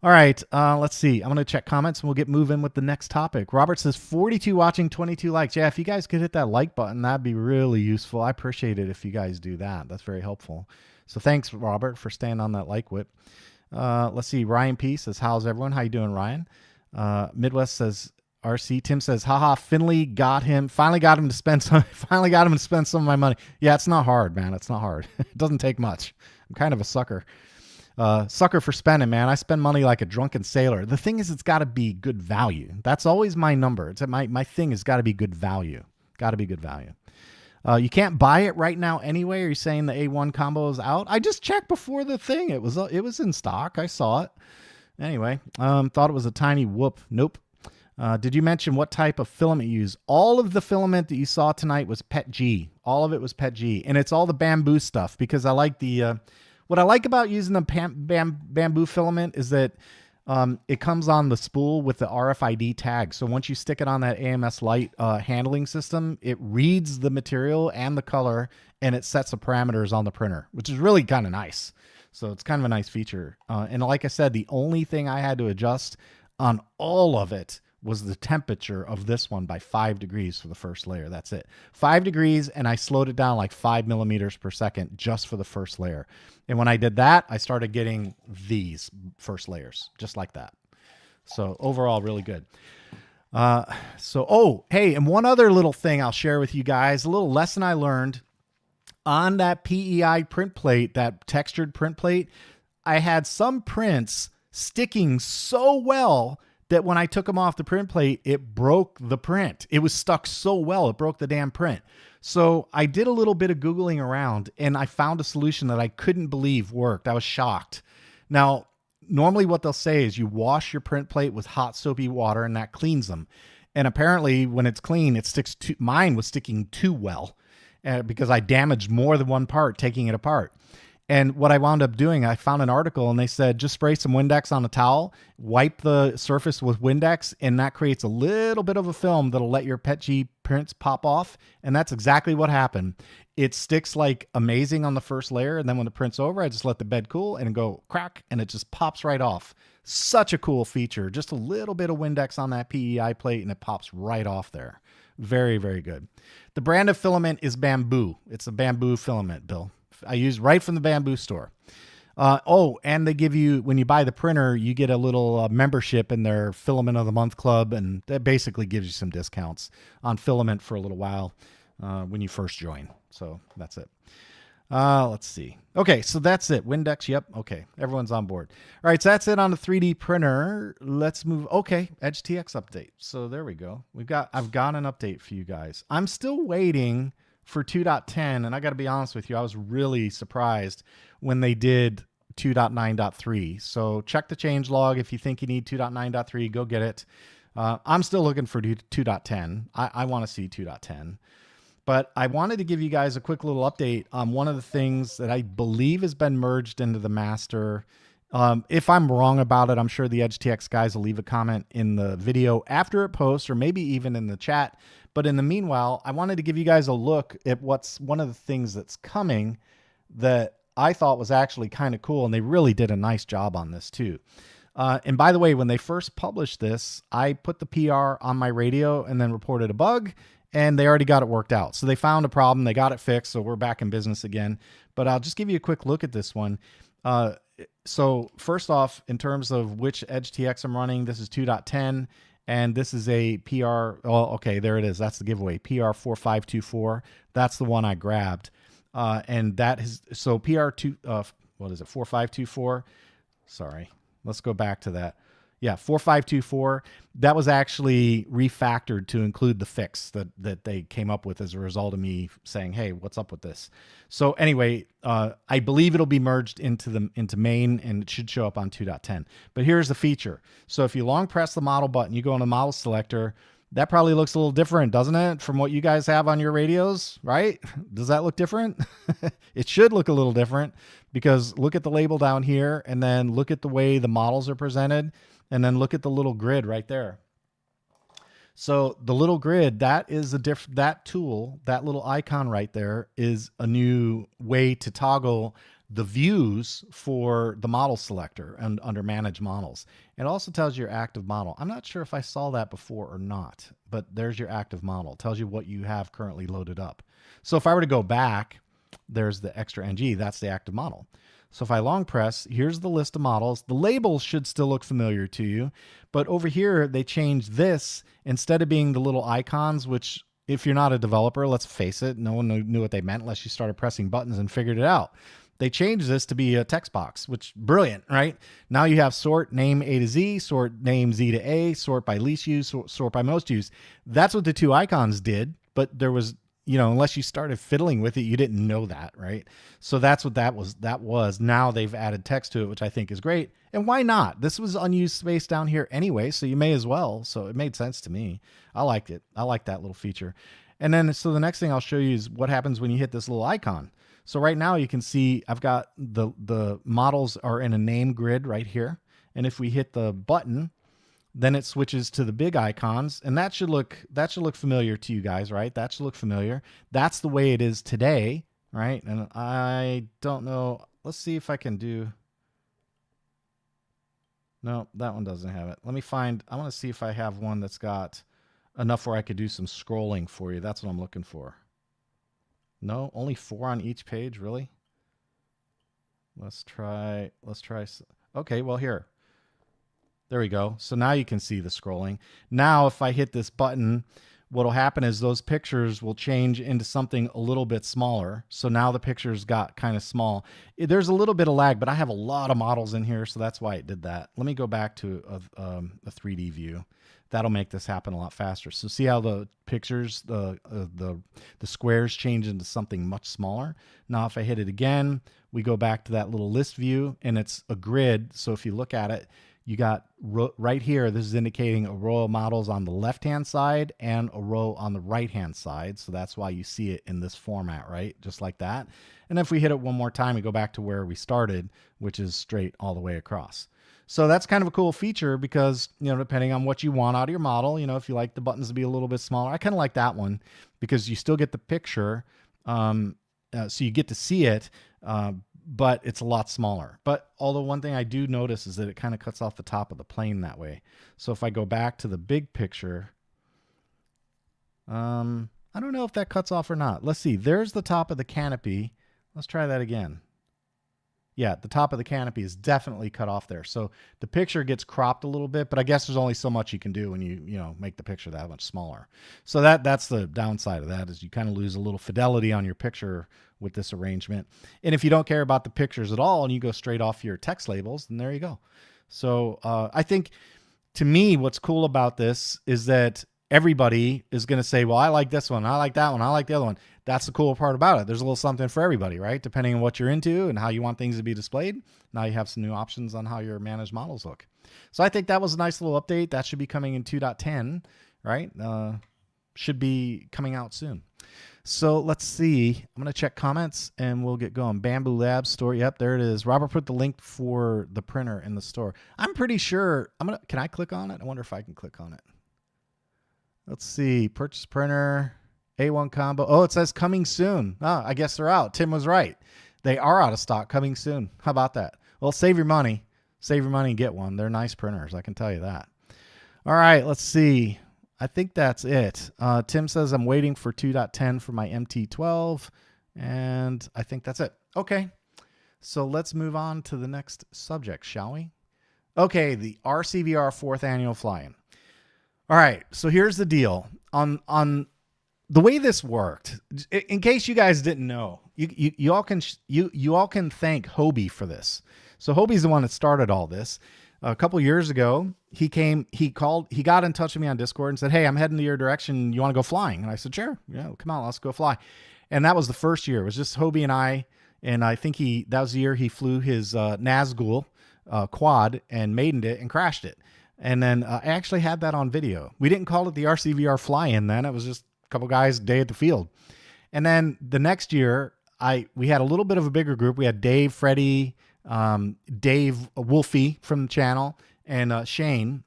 All right, let's see. I'm going to check comments and we'll get moving with the next topic. Robert says 42 watching, 22 likes. Yeah, if you guys could hit that like button, that'd be really useful. I appreciate it if you guys do that. That's very helpful. So thanks, Robert, for staying on that like whip. Let's see. Ryan P says, how's everyone? How you doing, Ryan? Midwest says, RC. Tim says, haha, finally got him to spend some of my money. Yeah, it's not hard, man. It's not hard. It doesn't take much. I'm kind of a sucker. Sucker for spending, man. I spend money like a drunken sailor. The thing is, it's got to be good value. That's always my number. It's my thing has got to be good value. Got to be good value. You can't buy it right now anyway. Are you saying the A1 combo is out? I just checked before the thing. It was in stock. I saw it. Anyway, thought it was a tiny whoop. Nope. Did you mention what type of filament you use? All of the filament that you saw tonight was PETG. All of it was PETG, and it's all the bamboo stuff, because I like the. What I like about using the bamboo filament is that it comes on the spool with the RFID tag. So once you stick it on that AMS Lite handling system, it reads the material and the color, and it sets the parameters on the printer, which is really kind of nice. So it's kind of a nice feature. And like I said, the only thing I had to adjust on all of it was the temperature of this one by 5 degrees for the first layer. That's it. 5 degrees, and I slowed it down like 5 millimeters per second just for the first layer. And when I did that, I started getting these first layers, just like that. So overall, really good. Oh, hey, and one other little thing I'll share with you guys, a little lesson I learned on that PEI print plate, that textured print plate. I had some prints sticking so well that when I took them off the print plate, it broke the print. It was stuck so well, it broke the damn print. So I did a little bit of Googling around, and I found a solution that I couldn't believe worked. I was shocked. Now, normally what they'll say is you wash your print plate with hot soapy water, and that cleans them. And apparently when it's clean, it sticks to, mine was sticking too well because I damaged more than one part taking it apart. And what I wound up doing, I found an article and they said, just spray some Windex on a towel, wipe the surface with Windex, and that creates a little bit of a film that'll let your PETG prints pop off. And that's exactly what happened. It sticks like amazing on the first layer. And then when the print's over, I just let the bed cool and go crack, and it just pops right off. Such a cool feature. Just a little bit of Windex on that PEI plate and it pops right off there. Very, very good. The brand of filament is bamboo. It's a bamboo filament, Bill. I use right from the bamboo store. Oh, and they give you, when you buy the printer, you get a little membership in their Filament of the Month Club, and that basically gives you some discounts on filament for a little while when you first join. So that's it. Let's see. Okay, so that's it. Windex, yep. Okay, everyone's on board. All right, so that's it on the 3D printer. Let's move. Okay, EdgeTX update. So there we go. I've got an update for you guys. I'm still waiting for 2.10, and I got to be honest with you, I was really surprised when they did 2.9.3. So check the changelog. If you think you need 2.9.3, go get it. I'm still looking for 2.10. I want to see 2.10. But I wanted to give you guys a quick little update on one of the things that I believe has been merged into the master. If I'm wrong about it, I'm sure the EdgeTX guys will leave a comment in the video after it posts, or maybe even in the chat. But in the meanwhile, I wanted to give you guys a look at what's one of the things that's coming that I thought was actually kind of cool. And they really did a nice job on this too. And by the way, when they first published this, I put the PR on my radio and then reported a bug, and they already got it worked out. So they found a problem, they got it fixed, so we're back in business again. But I'll just give you a quick look at this one. So first off, in terms of which EdgeTX I'm running, this is 2.10, and this is a PR, oh, okay, there it is. That's the giveaway, PR4524. That's the one I grabbed. And that is, so PR2, what is it, 4524? Sorry, let's go back to that. Yeah, 4524. That was actually refactored to include the fix that they came up with as a result of me saying, "Hey, what's up with this?" So anyway, I believe it'll be merged into main, and it should show up on 2.10. But here's the feature. So if you long press the model button, you go on the model selector. That probably looks a little different, doesn't it, from what you guys have on your radios, right? Does that look different? It should look a little different, because look at the label down here, and then look at the way the models are presented, and then look at the little grid right there. So the little grid, that is that tool, that little icon right there is a new way to toggle the views for the model selector and under manage models. It also tells you your active model. I'm not sure if I saw that before or not, but there's your active model. It tells you what you have currently loaded up. So if I were to go back, there's the extra NG, that's the active model. So if I long press, here's the list of models. The labels should still look familiar to you, but over here they changed this. Instead of being the little icons, which if you're not a developer, let's face it, no one knew what they meant unless you started pressing buttons and figured it out. They changed this to be a text box, which brilliant, right? Now you have sort name A to Z, sort name Z to A, sort by least used, sort by most used. That's what the two icons did, but there was, you know, unless you started fiddling with it, you didn't know that, right? So that's what that was. Now they've added text to it, which I think is great. And why not? This was unused space down here anyway, so you may as well. So it made sense to me. I liked it. I like that little feature. And then, so the next thing I'll show you is what happens when you hit this little icon. So right now you can see I've got the models are in a name grid right here. And if we hit the button, then it switches to the big icons, and that should look familiar to you guys, right? That should look familiar. That's the way it is today, right? And I don't know. Let's see if I can do. No, that one doesn't have it. Let me find. I want to see if I have one that's got enough where I could do some scrolling for you. That's what I'm looking for. No, only 4 on each page, really? Let's try. Okay, well here. There we go. So now you can see the scrolling. Now if I hit this button, what will happen is those pictures will change into something a little bit smaller. So now the pictures got kind of small. There's a little bit of lag, but I have a lot of models in here, so that's why it did that. Let me go back to a 3D view. That'll make this happen a lot faster. So see how the pictures, the squares change into something much smaller. Now if I hit it again, we go back to that little list view, and it's a grid. So if you look at it, you got right here, this is indicating a row of models on the left-hand side and a row on the right-hand side. So that's why you see it in this format, right? Just like that. And if we hit it one more time, we go back to where we started, which is straight all the way across. So that's kind of a cool feature because, you know, depending on what you want out of your model, you know, if you like the buttons to be a little bit smaller, I kind of like that one because you still get the picture. So you get to see it, but it's a lot smaller. But although one thing I do notice is that it kind of cuts off the top of the plane that way. So if I go back to the big picture, I don't know if that cuts off or not. Let's see. There's the top of the canopy. Let's try that again. Yeah, the top of the canopy is definitely cut off there. So the picture gets cropped a little bit, but I guess there's only so much you can do when you know, make the picture that much smaller. So that's the downside of that, is you kind of lose a little fidelity on your picture with this arrangement. And if you don't care about the pictures at all and you go straight off your text labels, then there you go. So I think, to me, what's cool about this is that everybody is going to say, well, I like this one, I like that one, I like the other one. That's the cool part about it. There's a little something for everybody, right? Depending on what you're into and how you want things to be displayed. Now you have some new options on how your managed models look. So I think that was a nice little update. That should be coming in 2.10, right? Should be coming out soon. So let's see. I'm going to check comments and we'll get going. Bamboo Labs store. Yep, there it is. Robert put the link for the printer in the store. I'm pretty sure. Can I click on it? I wonder if I can click on it. Let's see. Purchase printer. A1 combo. Oh, it says coming soon. Oh, I guess they're out. Tim was right. They are out of stock, coming soon. How about that? Well, save your money. Save your money and get one. They're nice printers, I can tell you that. All right, let's see. I think that's it. Tim says I'm waiting for 2.10 for my MT12, and I think that's it. Okay, so let's move on to the next subject, shall we? Okay, the RCVR 4th annual fly-in. All right, so here's the deal. On the way this worked, in case you guys didn't know, you all can thank Hobie for this. So Hobie's the one that started all this. A couple years ago, he got in touch with me on Discord and said, "Hey, I'm heading to your direction. You want to go flying?" And I said, "Sure. Yeah, come on, let's go fly." And that was the first year. It was just Hobie and I. And I think that was the year he flew his Nazgul quad and maidened it and crashed it. And then I actually had that on video. We didn't call it the RCVR fly-in then. It was just a couple guys day at the field. And then the next year, we had a little bit of a bigger group. We had Dave, Freddie, Dave, Wolfie from the channel, and Shane.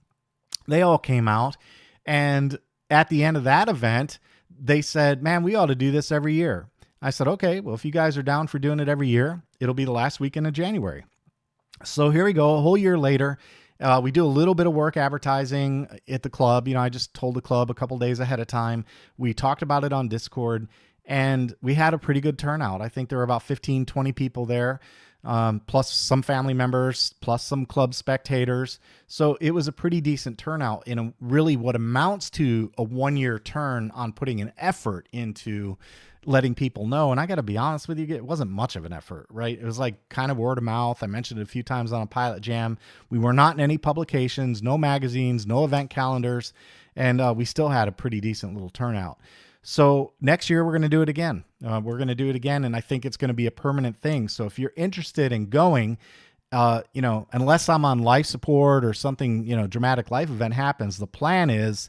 They all came out. And at the end of that event, they said, man, we ought to do this every year. I said, okay, well, if you guys are down for doing it every year, it'll be the last weekend of January. So here we go, a whole year later. We do a little bit of work advertising at the club. You know, I just told the club a couple days ahead of time. We talked about it on Discord, and we had a pretty good turnout. I think there were about 15, 20 people there, plus some family members, plus some club spectators. So it was a pretty decent turnout in really what amounts to a one-year turn on putting an effort into letting people know. And I got to be honest with you, it wasn't much of an effort, right? It was like kind of word of mouth. I mentioned it a few times on a PilotJam. We were not in any publications, no magazines, no event calendars, and we still had a pretty decent little turnout. So next year we're going to do it again. We're going to do it again, and I think it's going to be a permanent thing. So if you're interested in going, you know, unless I'm on life support or something, you know, dramatic life event happens, the plan is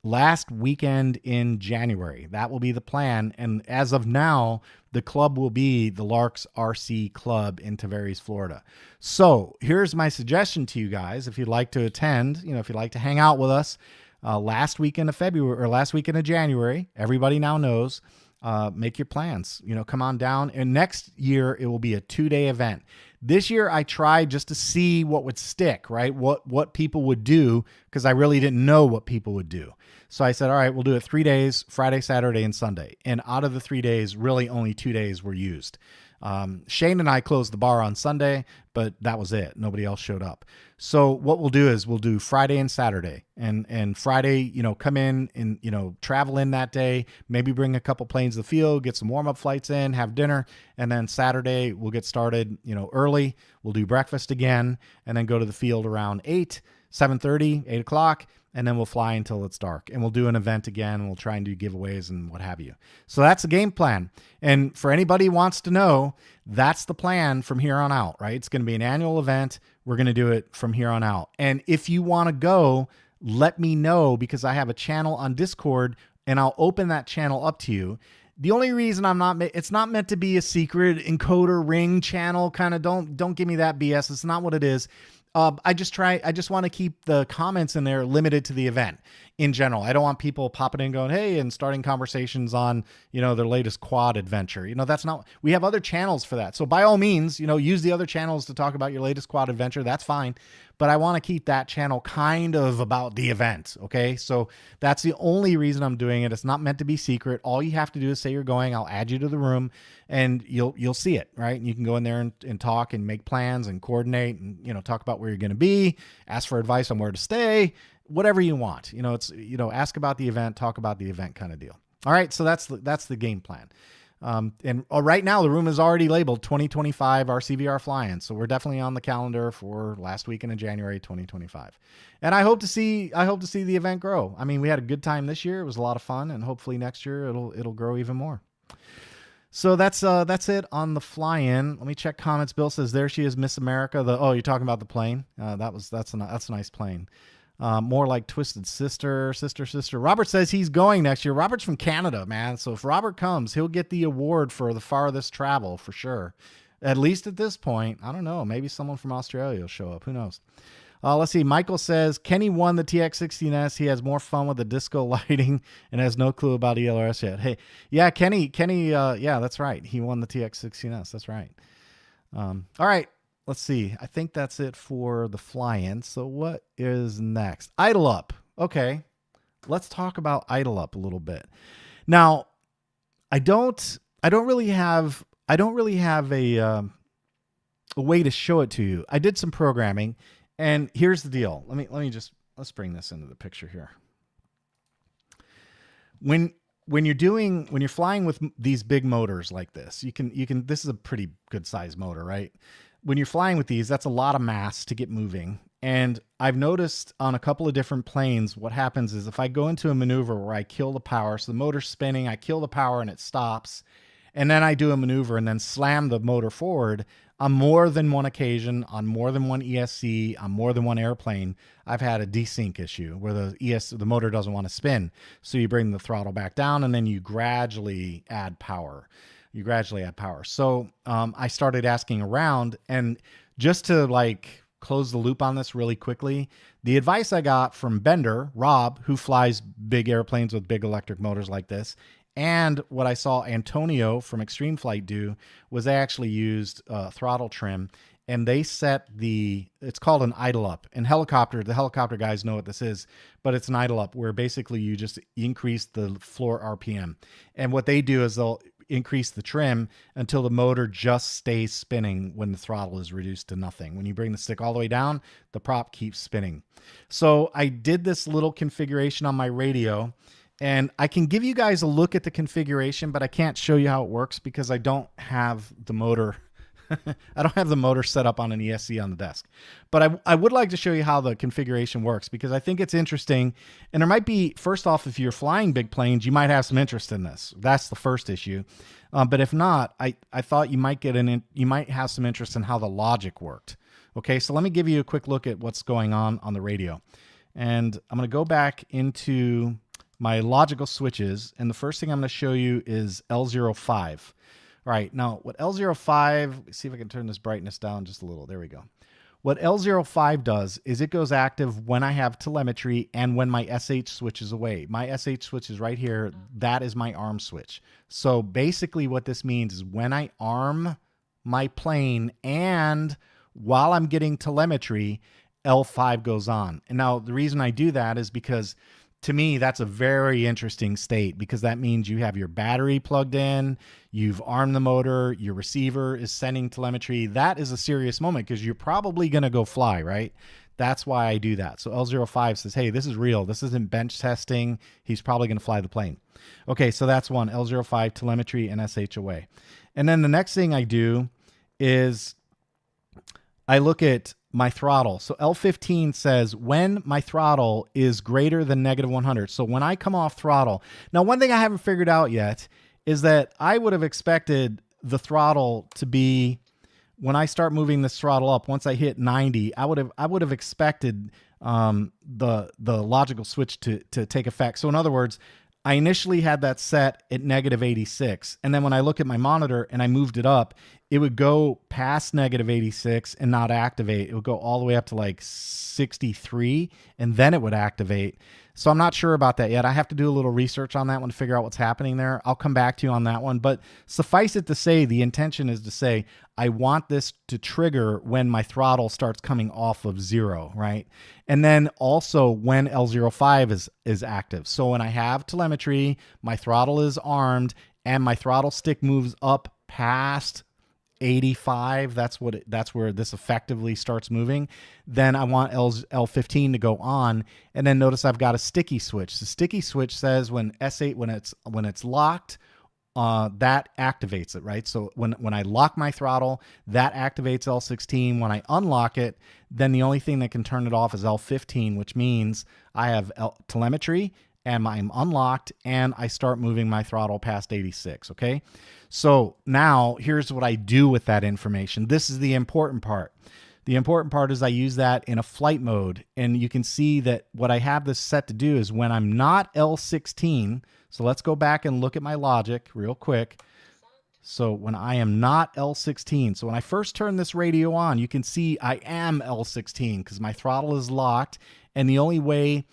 last weekend in January. That will be the plan. And as of now, the club will be the Larks RC Club in Tavares, Florida. So here's my suggestion to you guys. If you'd like to attend, you know, if you'd like to hang out with us, last weekend of February or last weekend of January, everybody now knows, make your plans, you know, come on down. And next year it will be a 2-day event. This year I tried just to see what would stick, right? What people would do, because I really didn't know what people would do. So I said, all right, we'll do it 3 days, Friday, Saturday, and Sunday. And out of the 3 days, really only 2 days were used. Shane and I closed the bar on Sunday, but that was it. Nobody else showed up. So what we'll do is we'll do Friday and Saturday, and Friday, you know, come in and, you know, travel in that day, maybe bring a couple planes to the field, get some warm-up flights in, have dinner. And then Saturday we'll get started, you know, early. We'll do breakfast again, and then go to the field around 8, 7:30, 8 o'clock. And then we'll fly until it's dark, and we'll do an event again, and we'll try and do giveaways and what have you. So that's the game plan. And for anybody who wants to know, that's the plan from here on out, right? It's going to be an annual event. We're going to do it from here on out. And if you want to go, let me know, because I have a channel on Discord, and I'll open that channel up to you. The only reason it's not meant to be a secret encoder ring channel, kind of don't give me that BS. It's not what it is. I just want to keep the comments in there limited to the event in general. I don't want people popping in going, hey, and starting conversations on, you know, their latest quad adventure. You know, that's not, we have other channels for that. So by all means, you know, use the other channels to talk about your latest quad adventure. That's fine. But I want to keep that channel kind of about the event. Okay. So that's the only reason I'm doing it. It's not meant to be secret. All you have to do is say you're going. I'll add you to the room, and you'll see it, right? And you can go in there and talk and make plans and coordinate and, you know, talk about where you're going to be, ask for advice on where to stay, whatever you want. You know, it's, you know, ask about the event, talk about the event kind of deal. All right. So that's the game plan. And right now the room is already labeled 2025 RCVR fly-in. So we're definitely on the calendar for last weekend in January, 2025. And I hope to see the event grow. I mean, we had a good time this year. It was a lot of fun, and hopefully next year it'll grow even more. So that's it on the fly-in. Let me check comments. Bill says, there she is, Miss America. Oh, you're talking about the plane. That's a nice plane. More like Twisted Sister. Robert says he's going next year. Robert's from Canada, man. So if Robert comes, he'll get the award for the farthest travel for sure. At least at this point. I don't know. Maybe someone from Australia will show up. Who knows? Let's see. Michael says, Kenny won the TX16S. He has more fun with the disco lighting and has no clue about ELRS yet. Hey, yeah, Kenny, yeah, that's right. He won the TX16S. That's right. All right. Let's see. I think that's it for the fly-in. So what is next? Idle Up. Okay. Let's talk about Idle Up a little bit. Now, I don't really have a way to show it to you. I did some programming, and here's the deal. Let's bring this into the picture here. When you're flying with these big motors like this, this is a pretty good size motor, right? When you're flying with these, that's a lot of mass to get moving. And I've noticed on a couple of different planes, what happens is if I go into a maneuver where I kill the power, so the motor's spinning, I kill the power and it stops, And then I do a maneuver and then slam the motor forward. On more than one occasion, on more than one ESC, on more than one airplane, I've had a desync issue where the motor doesn't want to spin. So you bring the throttle back down and then you gradually add power. So I started asking around, and just to like close the loop on this really quickly, the advice I got from Bender, Rob, who flies big airplanes with big electric motors like this, and what I saw Antonio from Extreme Flight do was they actually used throttle trim, and they set it's called an idle up. In the helicopter guys know what this is, but it's an idle up where basically you just increase the floor RPM. And what they do is they'll increase the trim until the motor just stays spinning when the throttle is reduced to nothing. When you bring the stick all the way down, the prop keeps spinning. So I did this little configuration on my radio, and I can give you guys a look at the configuration, but I can't show you how it works because I don't have the motor. I don't have the motor set up on an ESC on the desk. But I would like to show you how the configuration works because I think it's interesting. And there might be, first off, if you're flying big planes, you might have some interest in this. That's the first issue. But if not, I thought you might have some interest in how the logic worked. Okay, so let me give you a quick look at what's going on the radio. And I'm going to go back into my logical switches, and the first thing I'm going to show you is L05. All right, now what L05, let's see if I can turn this brightness down just a little. There we go. What L05 does is it goes active when I have telemetry and when my SH switch is away. My SH switch is right here. That is my arm switch. So basically what this means is when I arm my plane and while I'm getting telemetry, L5 goes on. And now the reason I do that is because to me, that's a very interesting state because that means you have your battery plugged in, you've armed the motor, your receiver is sending telemetry. That is a serious moment because you're probably going to go fly, right? That's why I do that. So L05 says, hey, this is real. This isn't bench testing. He's probably going to fly the plane. Okay, so that's one, L05, telemetry and SH away. And then the next thing I do is I look at my throttle. So L15 says when my throttle is greater than -100. So when I come off throttle. Now, one thing I haven't figured out yet is that I would have expected the throttle to be, when I start moving this throttle up, once I hit 90, I would have expected the logical switch to take effect. So in other words, I initially had that set at -86. And then when I look at my monitor and I moved it up, it would go past -86 and not activate. It would go all the way up to like 63 and then it would activate. So I'm not sure about that yet. I have to do a little research on that one to figure out what's happening there. I'll come back to you on that one. But suffice it to say, the intention is to say, I want this to trigger when my throttle starts coming off of 0, right? And then also when L05 is active. So when I have telemetry, my throttle is armed, and my throttle stick moves up past 85, that's where this effectively starts moving. Then I want L15 to go on, and then notice I've got a sticky switch. The sticky switch says when S8 when it's locked, that activates it, right? So when I lock my throttle, that activates L16. When I unlock it, then the only thing that can turn it off is L15, which means I have telemetry and I'm unlocked and I start moving my throttle past 86, okay? So now here's what I do with that information. This is the important part. The important part is I use that in a flight mode, and you can see that what I have this set to do is when I'm not L16, so let's go back and look at my logic real quick. So when I am not L16, so when I first turn this radio on, you can see I am L16 because my throttle is locked, and the only way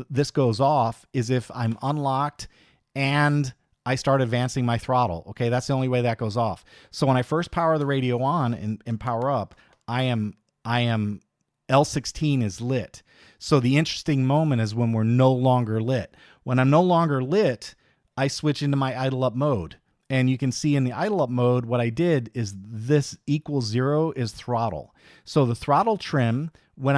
this goes off is if I'm unlocked and I start advancing my throttle. Okay, that's the only way that goes off. So when I first power the radio on and power up, I am L16 is lit. So the interesting moment is when we're no longer lit. When I'm no longer lit, I switch into my idle up mode. And you can see in the idle up mode, what I did is this equals 0 is throttle. So the throttle trim when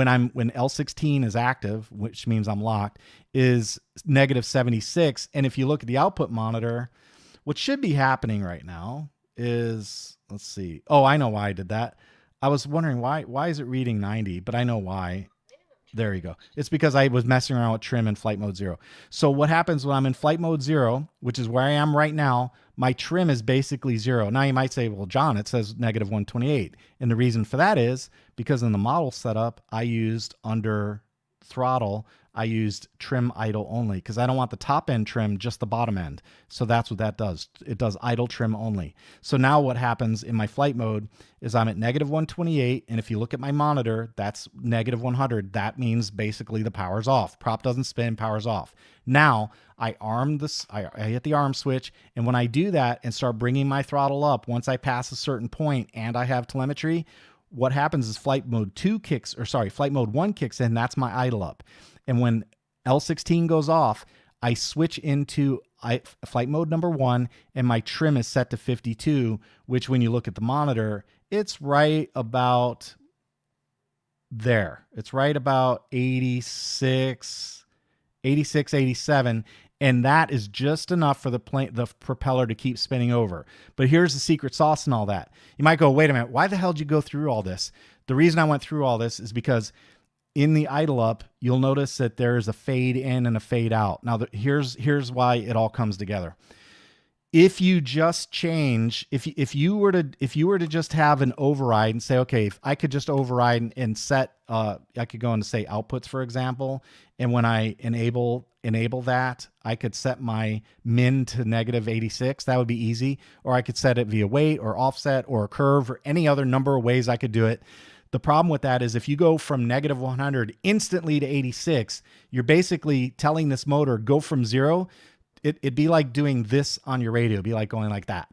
L16 is active, which means I'm locked, is -76. And if you look at the output monitor, what should be happening right now is, let's see. Oh, I know why I did that. I was wondering why is it reading 90, but I know why. There you go. It's because I was messing around with trim in flight mode 0. So what happens when I'm in flight mode 0, which is where I am right now, my trim is basically 0. Now you might say, well, John, it says negative 128. And the reason for that is because in the model setup, I used under throttle, I used trim idle only because I don't want the top end trim, just the bottom end. So that's what that does. It does idle trim only. So now what happens in my flight mode is I'm at negative 128. And if you look at my monitor, that's negative 100. That means basically the power's off. Prop doesn't spin, power's off. Now I arm this, I hit the arm switch. And when I do that and start bringing my throttle up, once I pass a certain point and I have telemetry, what happens is flight mode 1 kicks in. That's my idle up. And when L16 goes off, I switch into flight mode number 1, and my trim is set to 52, which when you look at the monitor, it's right about there. It's right about 86, 87. And that is just enough for the propeller to keep spinning over. But here's the secret sauce and all that. You might go, wait a minute, why the hell did you go through all this? The reason I went through all this is because in the idle up, you'll notice that there's a fade in and a fade out. Now, here's why it all comes together. If you just change, if you were to just have an override and say, okay, if I could just override and set, I could go into say outputs, for example, and when I enable that, I could set my min to negative 86. That would be easy. Or I could set it via weight or offset or a curve or any other number of ways I could do it. The problem with that is if you go from negative 100 instantly to 86, you're basically telling this motor go from 0. It'd be like doing this on your radio. It'd be like going like that,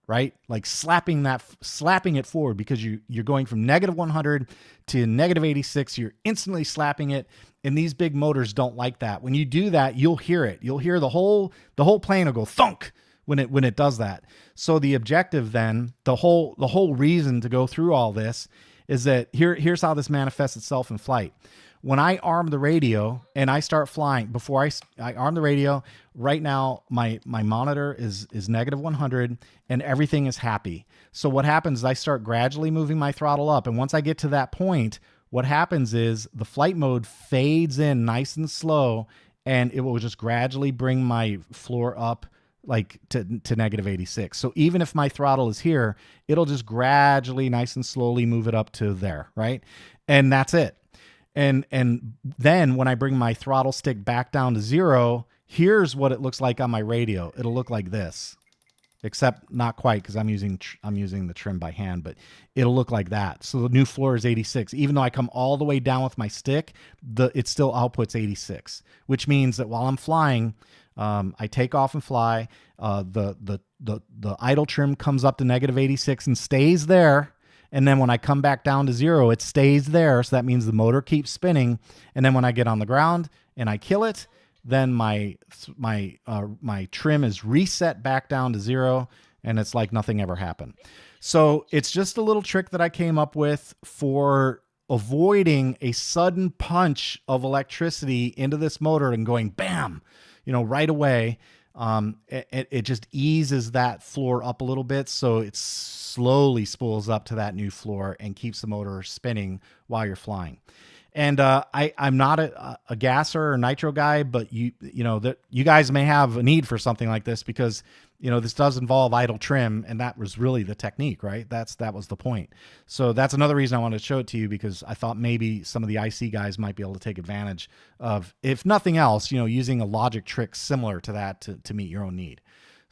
right? Like slapping it forward because you're going from negative 100 to negative 86. You're instantly slapping it. And these big motors don't like that. When you do that, you'll hear it. You'll hear the whole plane will go thunk when it does that. So the objective then, the whole reason to go through all this is that here's how this manifests itself in flight. When I arm the radio and I start flying, before I arm the radio, right now my monitor is negative 100 and everything is happy. So what happens is I start gradually moving my throttle up. And once I get to that point, what happens is the flight mode fades in nice and slow, and it will just gradually bring my floor up like to negative 86. So even if my throttle is here, it'll just gradually, nice and slowly move it up to there, right? And that's it. And then when I bring my throttle stick back down to 0, here's what it looks like on my radio. It'll look like this, except not quite because I'm using the trim by hand, but it'll look like that. So the new floor is 86. Even though I come all the way down with my stick, it still outputs 86, which means that while I'm flying, I take off and fly. The idle trim comes up to negative 86 and stays there. And then when I come back down to 0, it stays there. So that means the motor keeps spinning. And then when I get on the ground and I kill it, then my trim is reset back down to 0, and it's like nothing ever happened. So it's just a little trick that I came up with for avoiding a sudden punch of electricity into this motor and going bam, right away. It just eases that floor up a little bit, so it slowly spools up to that new floor and keeps the motor spinning while you're flying. And I'm not a gasser or nitro guy, but you guys may have a need for something like this because this does involve idle trim, and that was really the technique, right? That was the point. So that's another reason I wanted to show it to you, because I thought maybe some of the IC guys might be able to take advantage of, if nothing else, using a logic trick similar to that to meet your own need.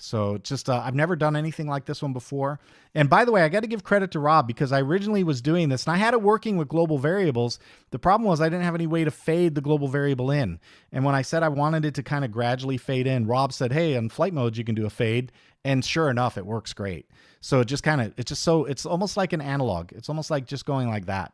So just, I've never done anything like this one before. And by the way, I got to give credit to Rob, because I originally was doing this and I had it working with global variables. The problem was I didn't have any way to fade the global variable in. And when I said I wanted it to kind of gradually fade in, Rob said, hey, in flight modes, you can do a fade. And sure enough, it works great. So it's almost like an analog. It's almost like just going like that.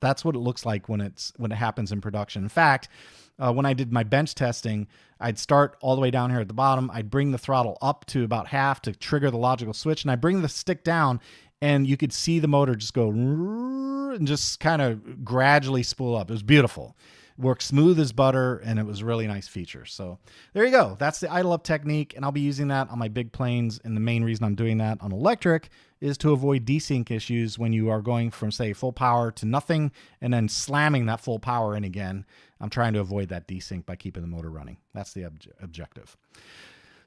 That's what it looks like when it happens in production. In fact, when I did my bench testing, I'd start all the way down here at the bottom. I'd bring the throttle up to about half to trigger the logical switch, and I bring the stick down, and you could see the motor just go and just kind of gradually spool up. It was beautiful. Works smooth as butter, and it was a really nice feature. So there you go. That's the idle up technique, and I'll be using that on my big planes. And the main reason I'm doing that on electric is to avoid desync issues when you are going from, say, full power to nothing and then slamming that full power in again. I'm trying to avoid that desync by keeping the motor running. That's the objective.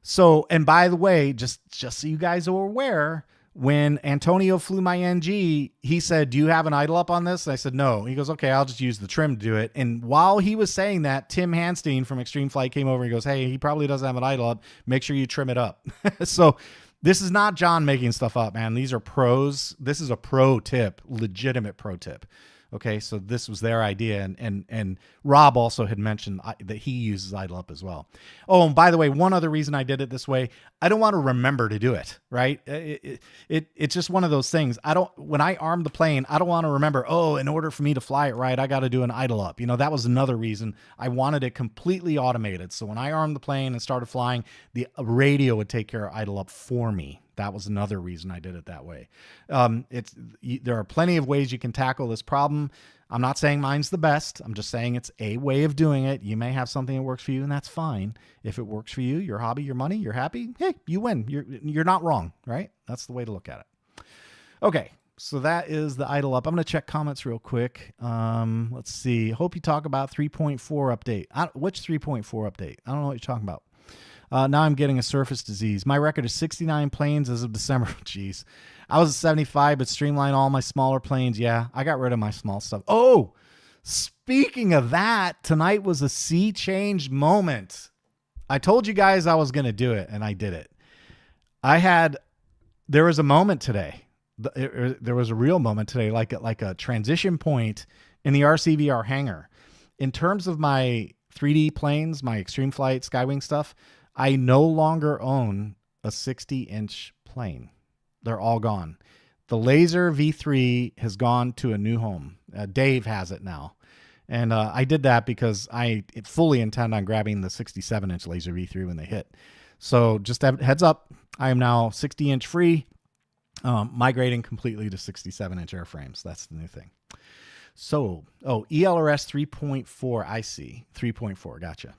So, and by the way, just so you guys are aware, when Antonio flew my NG, he said, "Do you have an idle up on this?" And I said, "No." He goes, "Okay, I'll just use the trim to do it." And while he was saying that, Tim Hanstein from Extreme Flight came over and goes, "Hey, he probably doesn't have an idle up. Make sure you trim it up." So this is not John making stuff up, man. These are pros. This is a pro tip, legitimate pro tip. Okay, so this was their idea, and Rob also had mentioned that he uses idle up as well. Oh, and by the way, one other reason I did it this way, I don't want to remember to do it, right? It's just one of those things. When I arm the plane, I don't want to remember, oh, in order for me to fly it right, I got to do an idle up. You know, that was another reason I wanted it completely automated. So when I armed the plane and started flying, the radio would take care of idle up for me. That was another reason I did it that way. There are plenty of ways you can tackle this problem. I'm not saying mine's the best. I'm just saying it's a way of doing it. You may have something that works for you, and that's fine. If it works for you, your hobby, your money, you're happy, hey, you win. You're not wrong, right? That's the way to look at it. Okay, so that is the idle up. I'm going to check comments real quick. Let's see. Hope you talk about 3.4 update. Which 3.4 update? I don't know what you're talking about. Now I'm getting a surface disease. My record is 69 planes as of December. Jeez. I was at 75, but streamlined all my smaller planes. Yeah, I got rid of my small stuff. Oh, speaking of that, tonight was a sea change moment. I told you guys I was going to do it, and I did it. There was a moment today. There was a real moment today, like a transition point in the RCVR hangar. In terms of my 3D planes, my Extreme Flight Skywing stuff, I no longer own a 60-inch plane. They're all gone. The Laser V3 has gone to a new home. Dave has it now. And I did that because I fully intend on grabbing the 67-inch Laser V3 when they hit. So just heads up, I am now 60-inch free, migrating completely to 67-inch airframes. That's the new thing. So, ELRS 3.4, I see. 3.4, gotcha.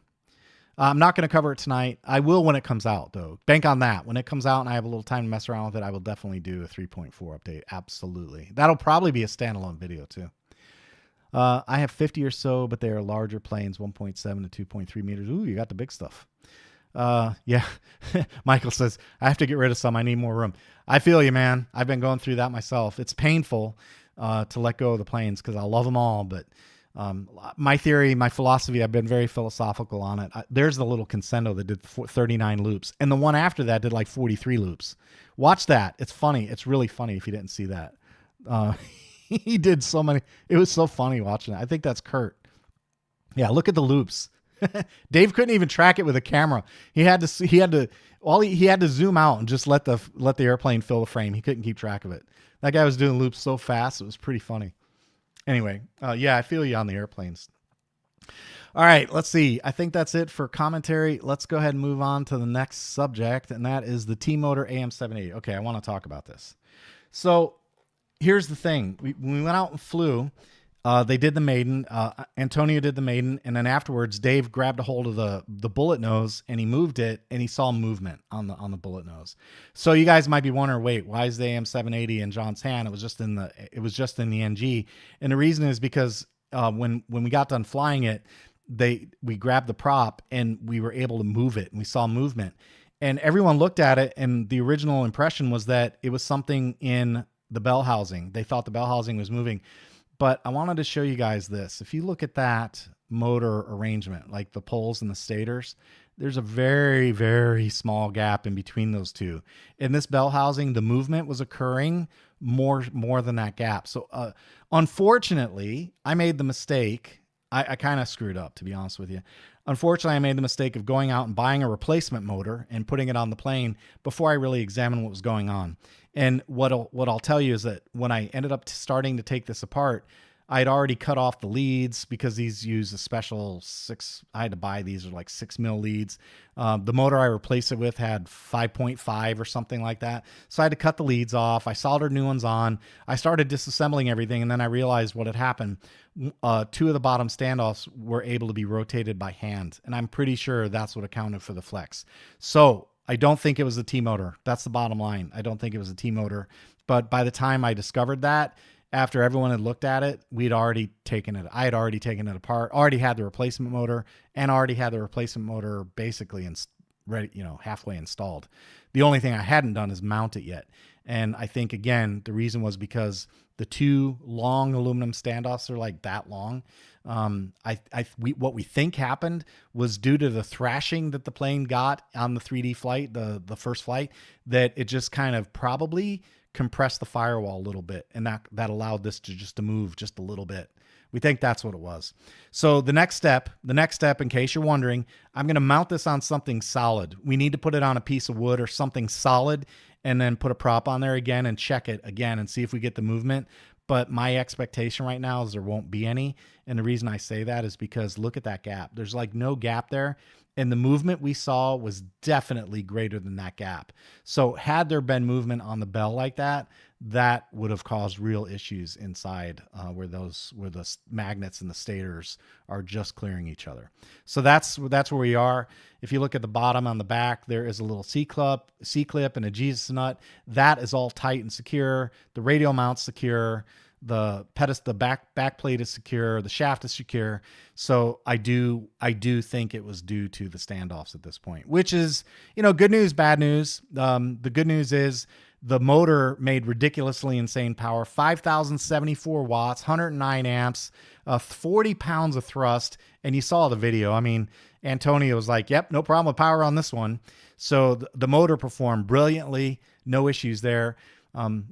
I'm not going to cover it tonight. I will when it comes out, though. Bank on that. When it comes out and I have a little time to mess around with it, I will definitely do a 3.4 update. Absolutely. That'll probably be a standalone video, too. I have 50 or so, but they are larger planes, 1.7 to 2.3 meters. Ooh, you got the big stuff. Yeah. Michael says, I have to get rid of some. I need more room. I feel you, man. I've been going through that myself. It's painful to let go of the planes because I love them all, but my theory, my philosophy, I've been very philosophical on it. There's the little Consendo that did 39 loops, and the one after that did like 43 loops. Watch that. It's funny. It's really funny if you didn't see that. He did so many. It was so funny watching it. I think that's Kurt. Yeah, look at the loops. Dave couldn't even track it with a camera. He had to zoom out and just let the airplane fill the frame. He couldn't keep track of it. That guy was doing loops so fast. It was pretty funny. Anyway, yeah, I feel you on the airplanes. All right, let's see. I think that's it for commentary. Let's go ahead and move on to the next subject, and that is the T-Motor AM780. Okay, I want to talk about this. So here's the thing. When we went out and flew, they did the maiden. Antonio did the maiden, and then afterwards, Dave grabbed a hold of the bullet nose and he moved it, and he saw movement on the bullet nose. So you guys might be wondering, wait, why is the AM780 in John's hand? It was just in the NG, and the reason is because when we got done flying it, we grabbed the prop and we were able to move it, and we saw movement, and everyone looked at it, and the original impression was that it was something in the bell housing. They thought the bell housing was moving. But I wanted to show you guys this. If you look at that motor arrangement, like the poles and the stators, there's a very, very small gap in between those two. In this bell housing, the movement was occurring more than that gap. So unfortunately, I made the mistake. I kind of screwed up, to be honest with you. Unfortunately, I made the mistake of going out and buying a replacement motor and putting it on the plane before I really examined what was going on. And what I'll tell you is that when I ended up starting to take this apart, I'd already cut off the leads because these use a special 6. I had to buy these, are like 6 mil leads. The motor I replaced it with had 5.5 or something like that. So I had to cut the leads off. I soldered new ones on. I started disassembling everything, and then I realized what had happened. 2 of the bottom standoffs were able to be rotated by hand, and I'm pretty sure that's what accounted for the flex. So I don't think it was a T-motor. That's the bottom line. I don't think it was a T-motor. But by the time I discovered that, after everyone had looked at it, I had already taken it apart, already had the replacement motor, and already had the replacement motor basically ready, halfway installed. The only thing I hadn't done is mount it yet. And I think, again, the reason was because the 2 long aluminum standoffs are like that long. What we think happened was due to the thrashing that the plane got on the 3D flight, the first flight, that it just kind of probably compressed the firewall a little bit, and that allowed this to move just a little bit. We think that's what it was. So the next step, in case you're wondering, I'm going to mount this on something solid. We need to put it on a piece of wood or something solid, and then put a prop on there again and check it again and see if we get the movement. But my expectation right now is there won't be any. And the reason I say that is because look at that gap. There's like no gap there. And the movement we saw was definitely greater than that gap. So had there been movement on the bell like that, that would have caused real issues inside where the magnets and the stators are just clearing each other. So that's where we are. If you look at the bottom on the back, there is a little C-clip and a Jesus nut. That is all tight and secure. The radial mount's secure. The back plate is secure. The shaft is secure. So I do think it was due to the standoffs at this point, which is, good news, bad news. The good news is the motor made ridiculously insane power, 5,074 watts, 109 amps, 40 pounds of thrust. And you saw the video. I mean, Antonio was like, yep, no problem with power on this one. So the motor performed brilliantly. No issues there.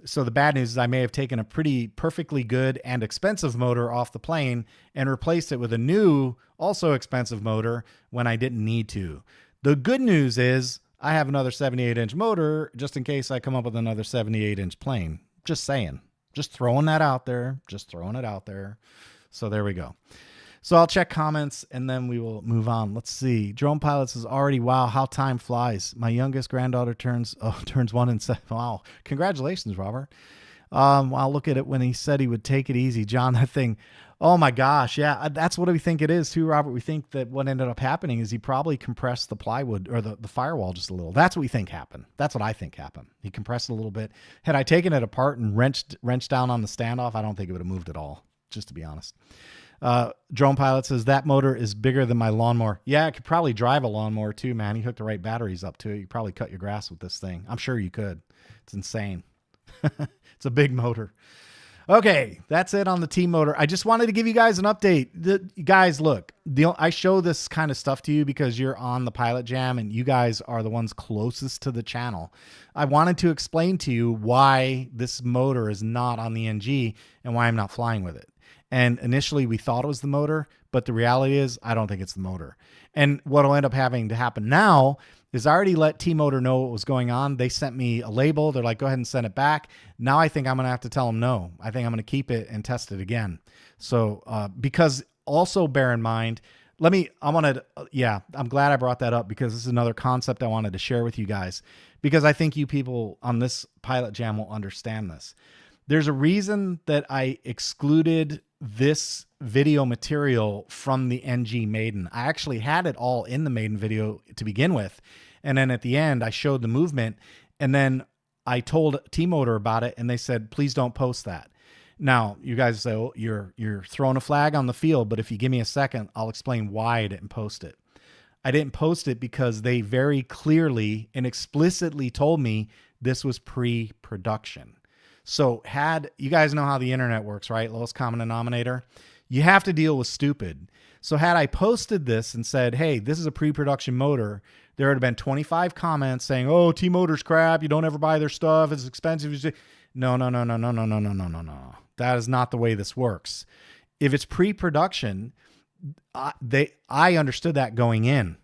So the bad news is I may have taken a perfectly good and expensive motor off the plane and replaced it with a new, also expensive motor when I didn't need to. The good news is I have another 78-inch motor just in case I come up with another 78-inch plane. Just saying. Just throwing that out there. Just throwing it out there. So there we go. So I'll check comments and then we will move on. Let's see. Drone Pilots is already, wow, how time flies. My youngest granddaughter turns 1 in 7. Wow. Congratulations, Robert. I'll look at it when he said he would take it easy. John, that thing. Oh my gosh. Yeah, that's what we think it is too, Robert. We think that what ended up happening is he probably compressed the plywood or the firewall just a little. That's what we think happened. That's what I think happened. He compressed it a little bit. Had I taken it apart and wrenched down on the standoff, I don't think it would have moved at all, just to be honest. Drone Pilot says that motor is bigger than my lawnmower. Yeah, I could probably drive a lawnmower too, man. You hook the right batteries up to it. You could probably cut your grass with this thing. I'm sure you could. It's insane. It's a big motor. Okay, that's it on the T-motor. I just wanted to give you guys an update. Guys, look, I show this kind of stuff to you because you're on the PilotJam and you guys are the ones closest to the channel. I wanted to explain to you why this motor is not on the NG and why I'm not flying with it. And initially we thought it was the motor, but the reality is I don't think it's the motor. And what will end up having to happen now is I already let T-Motor know what was going on. They sent me a label. They're like, go ahead and send it back. Now I think I'm going to have to tell them no. I think I'm going to keep it and test it again. So because also bear in mind, I'm glad I brought that up because this is another concept I wanted to share with you guys because I think you people on this PilotJam will understand this. There's a reason that I excluded this video material from the NG Maiden. I actually had it all in the Maiden video to begin with. And then at the end, I showed the movement. And then I told T-Motor about it. And they said, please don't post that. Now, you guys say, oh, you're throwing a flag on the field. But if you give me a second, I'll explain why I didn't post it. I didn't post it because they very clearly and explicitly told me this was pre-production. So you guys know how the internet works, right? Lowest common denominator. You have to deal with stupid. So had I posted this and said, hey, this is a pre-production motor, there would have been 25 comments saying, oh, T-Motor's crap. You don't ever buy their stuff. It's expensive. No. That is not the way this works. If it's pre-production, I understood that going in.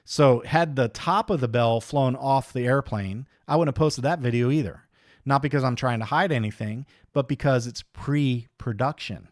So had the top of the bell flown off the airplane, I wouldn't have posted that video either. Not because I'm trying to hide anything, but because it's pre-production.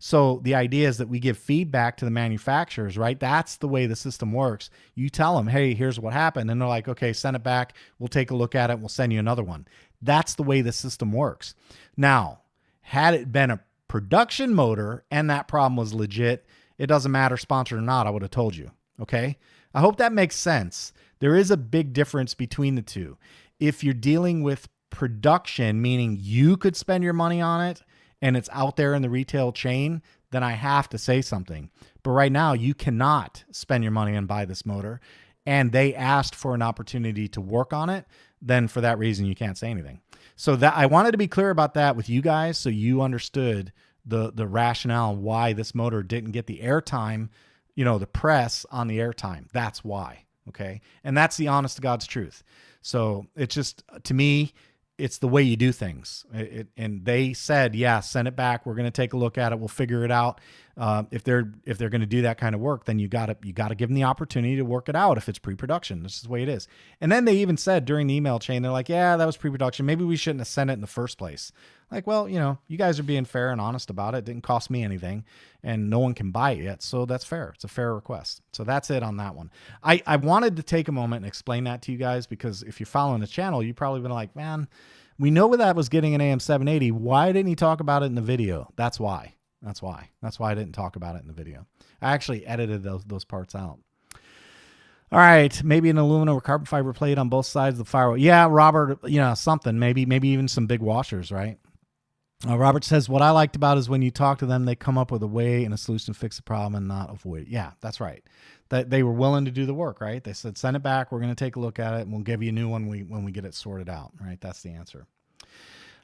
So the idea is that we give feedback to the manufacturers, right? That's the way the system works. You tell them, hey, here's what happened. And they're like, okay, send it back. We'll take a look at it. We'll send you another one. That's the way the system works. Now, had it been a production motor and that problem was legit, it doesn't matter, sponsored or not, I would have told you. Okay. I hope that makes sense. There is a big difference between the two. If you're dealing with production, meaning you could spend your money on it and it's out there in the retail chain, then I have to say something. But right now you cannot spend your money and buy this motor, and they asked for an opportunity to work on it, then for that reason you can't say anything. So that I wanted to be clear about that with you guys, so you understood the rationale why this motor didn't get the airtime, you know, the press on the airtime. That's why. Okay. And that's the honest to God's truth. So it's just, to me, it's the way you do things. And they said, yeah, send it back. We're going to take a look at it. We'll figure it out. If they're going to do that kind of work, then you got to give them the opportunity to work it out. If it's pre-production, this is the way it is. And then they even said during the email chain, they're like, yeah, that was pre-production. Maybe we shouldn't have sent it in the first place. Like, well, you know, you guys are being fair and honest about it. It didn't cost me anything, and no one can buy it yet. So that's fair. It's a fair request. So that's it on that one. I wanted to take a moment and explain that to you guys, because if you're following the channel, you've probably been like, man, we know that was getting an AM780. Why didn't he talk about it in the video? That's why. That's why I didn't talk about it in the video. I actually edited those parts out. All right, maybe an aluminum or carbon fiber plate on both sides of the firewall. Yeah, Robert, you know, something, maybe even some big washers, right? Robert says, what I liked about is when you talk to them, they come up with a way and a solution to fix the problem and not avoid it. Yeah, that's right. That they were willing to do the work, right? They said, send it back. We're going to take a look at it, and we'll give you a new one when we get it sorted out, right? That's the answer.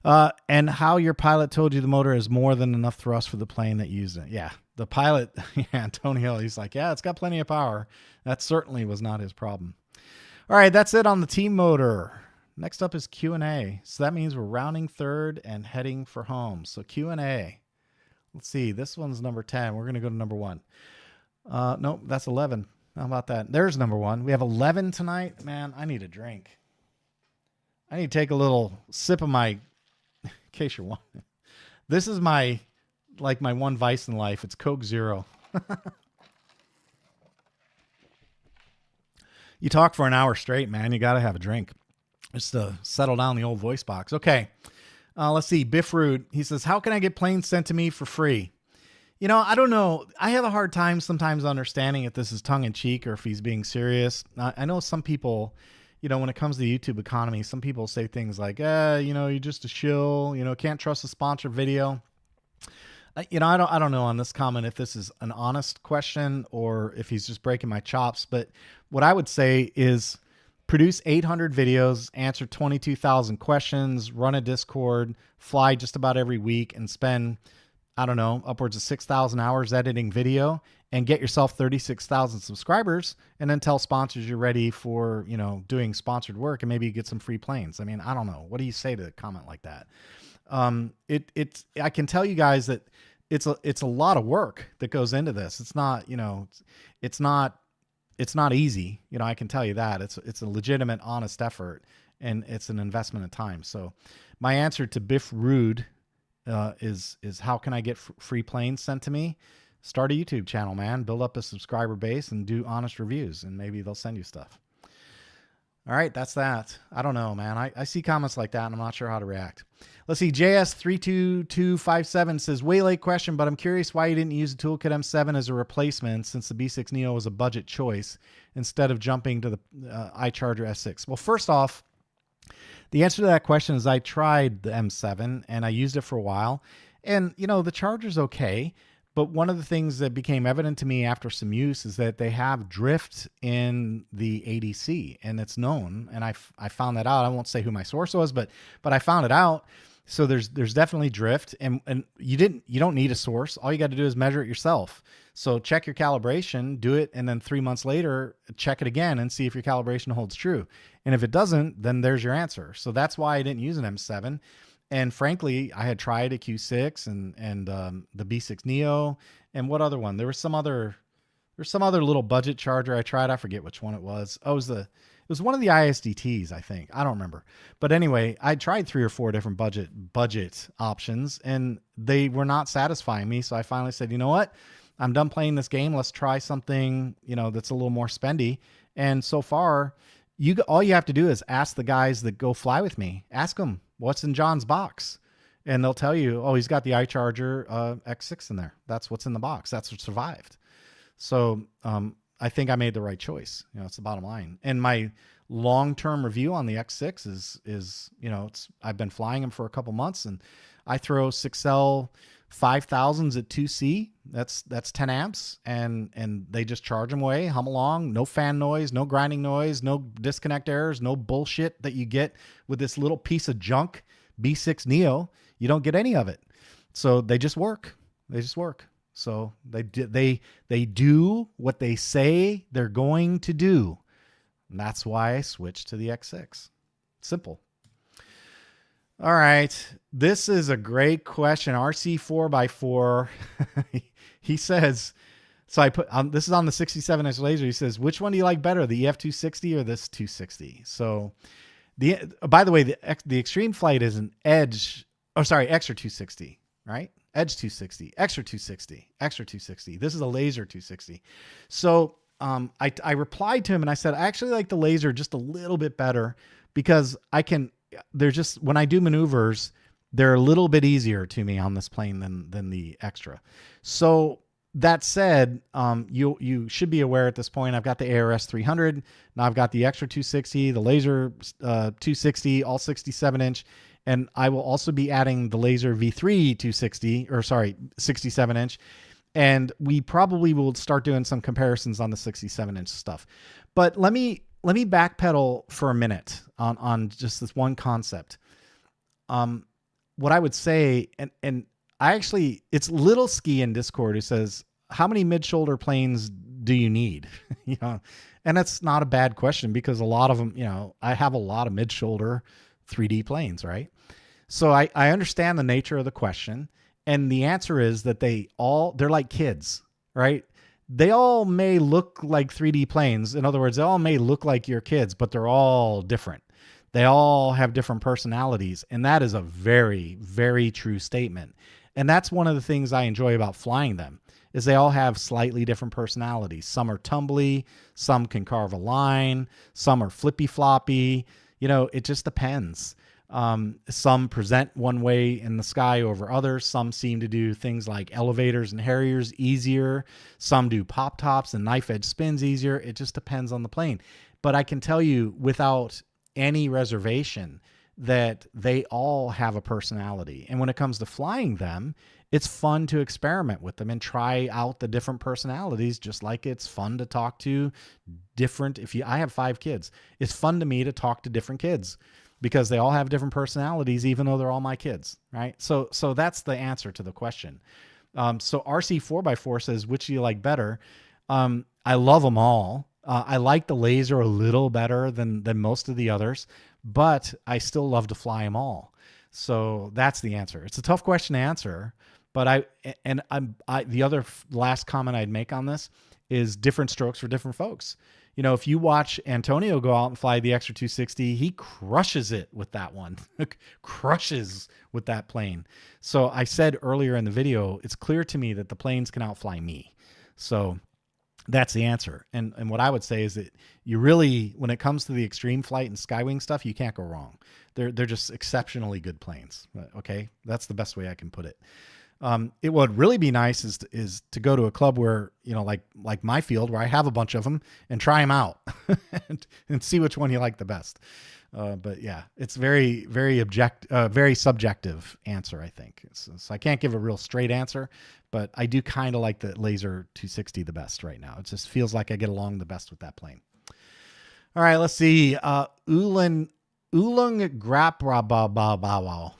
And how your pilot told you the motor is more than enough thrust for the plane that used it. Yeah, the pilot, yeah, Antonio, he's like, yeah, it's got plenty of power. That certainly was not his problem. All right, that's it on the team motor. Next up is Q&A. So that means we're rounding third and heading for home. So Q&A. Let's see. This one's number 10. We're going to go to number 1. Nope, that's 11. How about that? There's number 1. We have 11 tonight. Man, I need a drink. I need to take a little sip of my, in case you're wondering. This is my one vice in life. It's Coke Zero. You talk for an hour straight, man. You got to have a drink. Just to settle down the old voice box. Okay. Let's see. Biff Rude. He says, how can I get planes sent to me for free? You know, I don't know. I have a hard time sometimes understanding if this is tongue in cheek or if he's being serious. I know some people, you know, when it comes to the YouTube economy, some people say things like, you know, you're just a shill, you know, can't trust a sponsored video. You know, I don't know on this comment if this is an honest question or if he's just breaking my chops. But what I would say is, produce 800 videos, answer 22,000 questions, run a Discord, fly just about every week, and spend, I don't know, upwards of 6,000 hours editing video, and get yourself 36,000 subscribers, and then tell sponsors you're ready for, you know, doing sponsored work, and maybe you get some free planes. I mean, I don't know. What do you say to a comment like that? I can tell you guys that it's a lot of work that goes into this. It's not, you know, it's not easy. You know, I can tell you that. It's a legitimate, honest effort, and it's an investment of time. So my answer to Biff Rude is how can I get free planes sent to me? Start a YouTube channel, man. Build up a subscriber base and do honest reviews, and maybe they'll send you stuff. All right, that's that. I don't know, man. I see comments like that, and I'm not sure how to react. Let's see. JS32257 says, way late question, but I'm curious why you didn't use the Toolkit M7 as a replacement since the B6 Neo was a budget choice instead of jumping to the iCharger S6. Well, first off, the answer to that question is I tried the M7, and I used it for a while. And, you know, the charger's okay. But one of the things that became evident to me after some use is that they have drift in the ADC, and it's known. And I found that out. I won't say who my source was, but I found it out. So there's definitely drift, and you don't need a source. All you got to do is measure it yourself. So check your calibration, do it, and then 3 months later, check it again and see if your calibration holds true. And if it doesn't, then there's your answer. So that's why I didn't use an M7. And frankly, I had tried a Q6 and the B6 Neo, and what other one? There's some other little budget charger I tried. I forget which one it was. Oh, it was one of the ISDTs, I think. I don't remember. But anyway, I tried 3 or 4 different budget options, and they were not satisfying me. So I finally said, you know what? I'm done playing this game. Let's try something, that's a little more spendy. And so far, all you have to do is ask the guys that go fly with me. Ask them what's in John's box. And they'll tell you, oh, he's got the iCharger X6 in there. That's what's in the box. That's what survived. So I think I made the right choice. It's the bottom line. And my long-term review on the X6 is I've been flying them for a couple months, and I throw 6L 5000s at 2C. That's 10 amps, and they just charge them away, hum along, no fan noise, no grinding noise, no disconnect errors, no bullshit that you get with this little piece of junk B6 Neo. You don't get any of it. So they just work. They just work. So they do what they say they're going to do. And that's why I switched to the X6. Simple. All right. This is a great question. RC4x4. He says, so I put, this is on the 67-inch laser. He says, which one do you like better, the EF260 or this 260? So by the way, the Extreme Flight is an Extra 260, right? Edge 260, Extra 260, Extra 260. This is a laser 260. So I replied to him and I said, I actually like the laser just a little bit better because when I do maneuvers, they're a little bit easier to me on this plane than the Extra. So that said, you should be aware at this point, I've got the ARS 300. Now I've got the Extra 260, the laser 260, all 67-inch. And I will also be adding the laser V3 67-inch. And we probably will start doing some comparisons on the 67-inch stuff. But let me backpedal for a minute on just this one concept. What I would say, and I actually, it's Little Ski in Discord who says, how many mid-shoulder planes do you need? And that's not a bad question because a lot of them, I have a lot of mid-shoulder 3D planes, right? So I understand the nature of the question. And the answer is that they're like kids, right? They all may look like 3D planes. In other words, they all may look like your kids, but they're all different. They all have different personalities. And that is a very, very true statement. And that's one of the things I enjoy about flying them is they all have slightly different personalities. Some are tumbly, some can carve a line, some are flippy floppy. It just depends. Some present one way in the sky over others. Some seem to do things like elevators and Harriers easier. Some do pop tops and knife edge spins easier. It just depends on the plane. But I can tell you without any reservation that they all have a personality. And when it comes to flying them, it's fun to experiment with them and try out the different personalities, just like it's fun to talk to different. I have 5 kids. It's fun to me to talk to different kids because they all have different personalities, even though they're all my kids, right? So that's the answer to the question. So RC4x4 says, which do you like better? I love them all. I like the laser a little better than most of the others, but I still love to fly them all. So that's the answer. It's a tough question to answer, but the other last comment I'd make on this is different strokes for different folks. If you watch Antonio go out and fly the Extra 260, he crushes it with that one, crushes with that plane. So I said earlier in the video, it's clear to me that the planes can outfly me. So that's the answer. And what I would say is that you really, when it comes to the Extreme Flight and Skywing stuff, you can't go wrong. They're just exceptionally good planes. Okay. That's the best way I can put it. It would really be nice is to go to a club where, like my field where I have a bunch of them and try them out and see which one you like the best. But yeah, it's very, very very subjective answer, I think. So I can't give a real straight answer, but I do kind of like the Laser 260 the best right now. It just feels like I get along the best with that plane. All right, let's see. Ulung Graprabababao.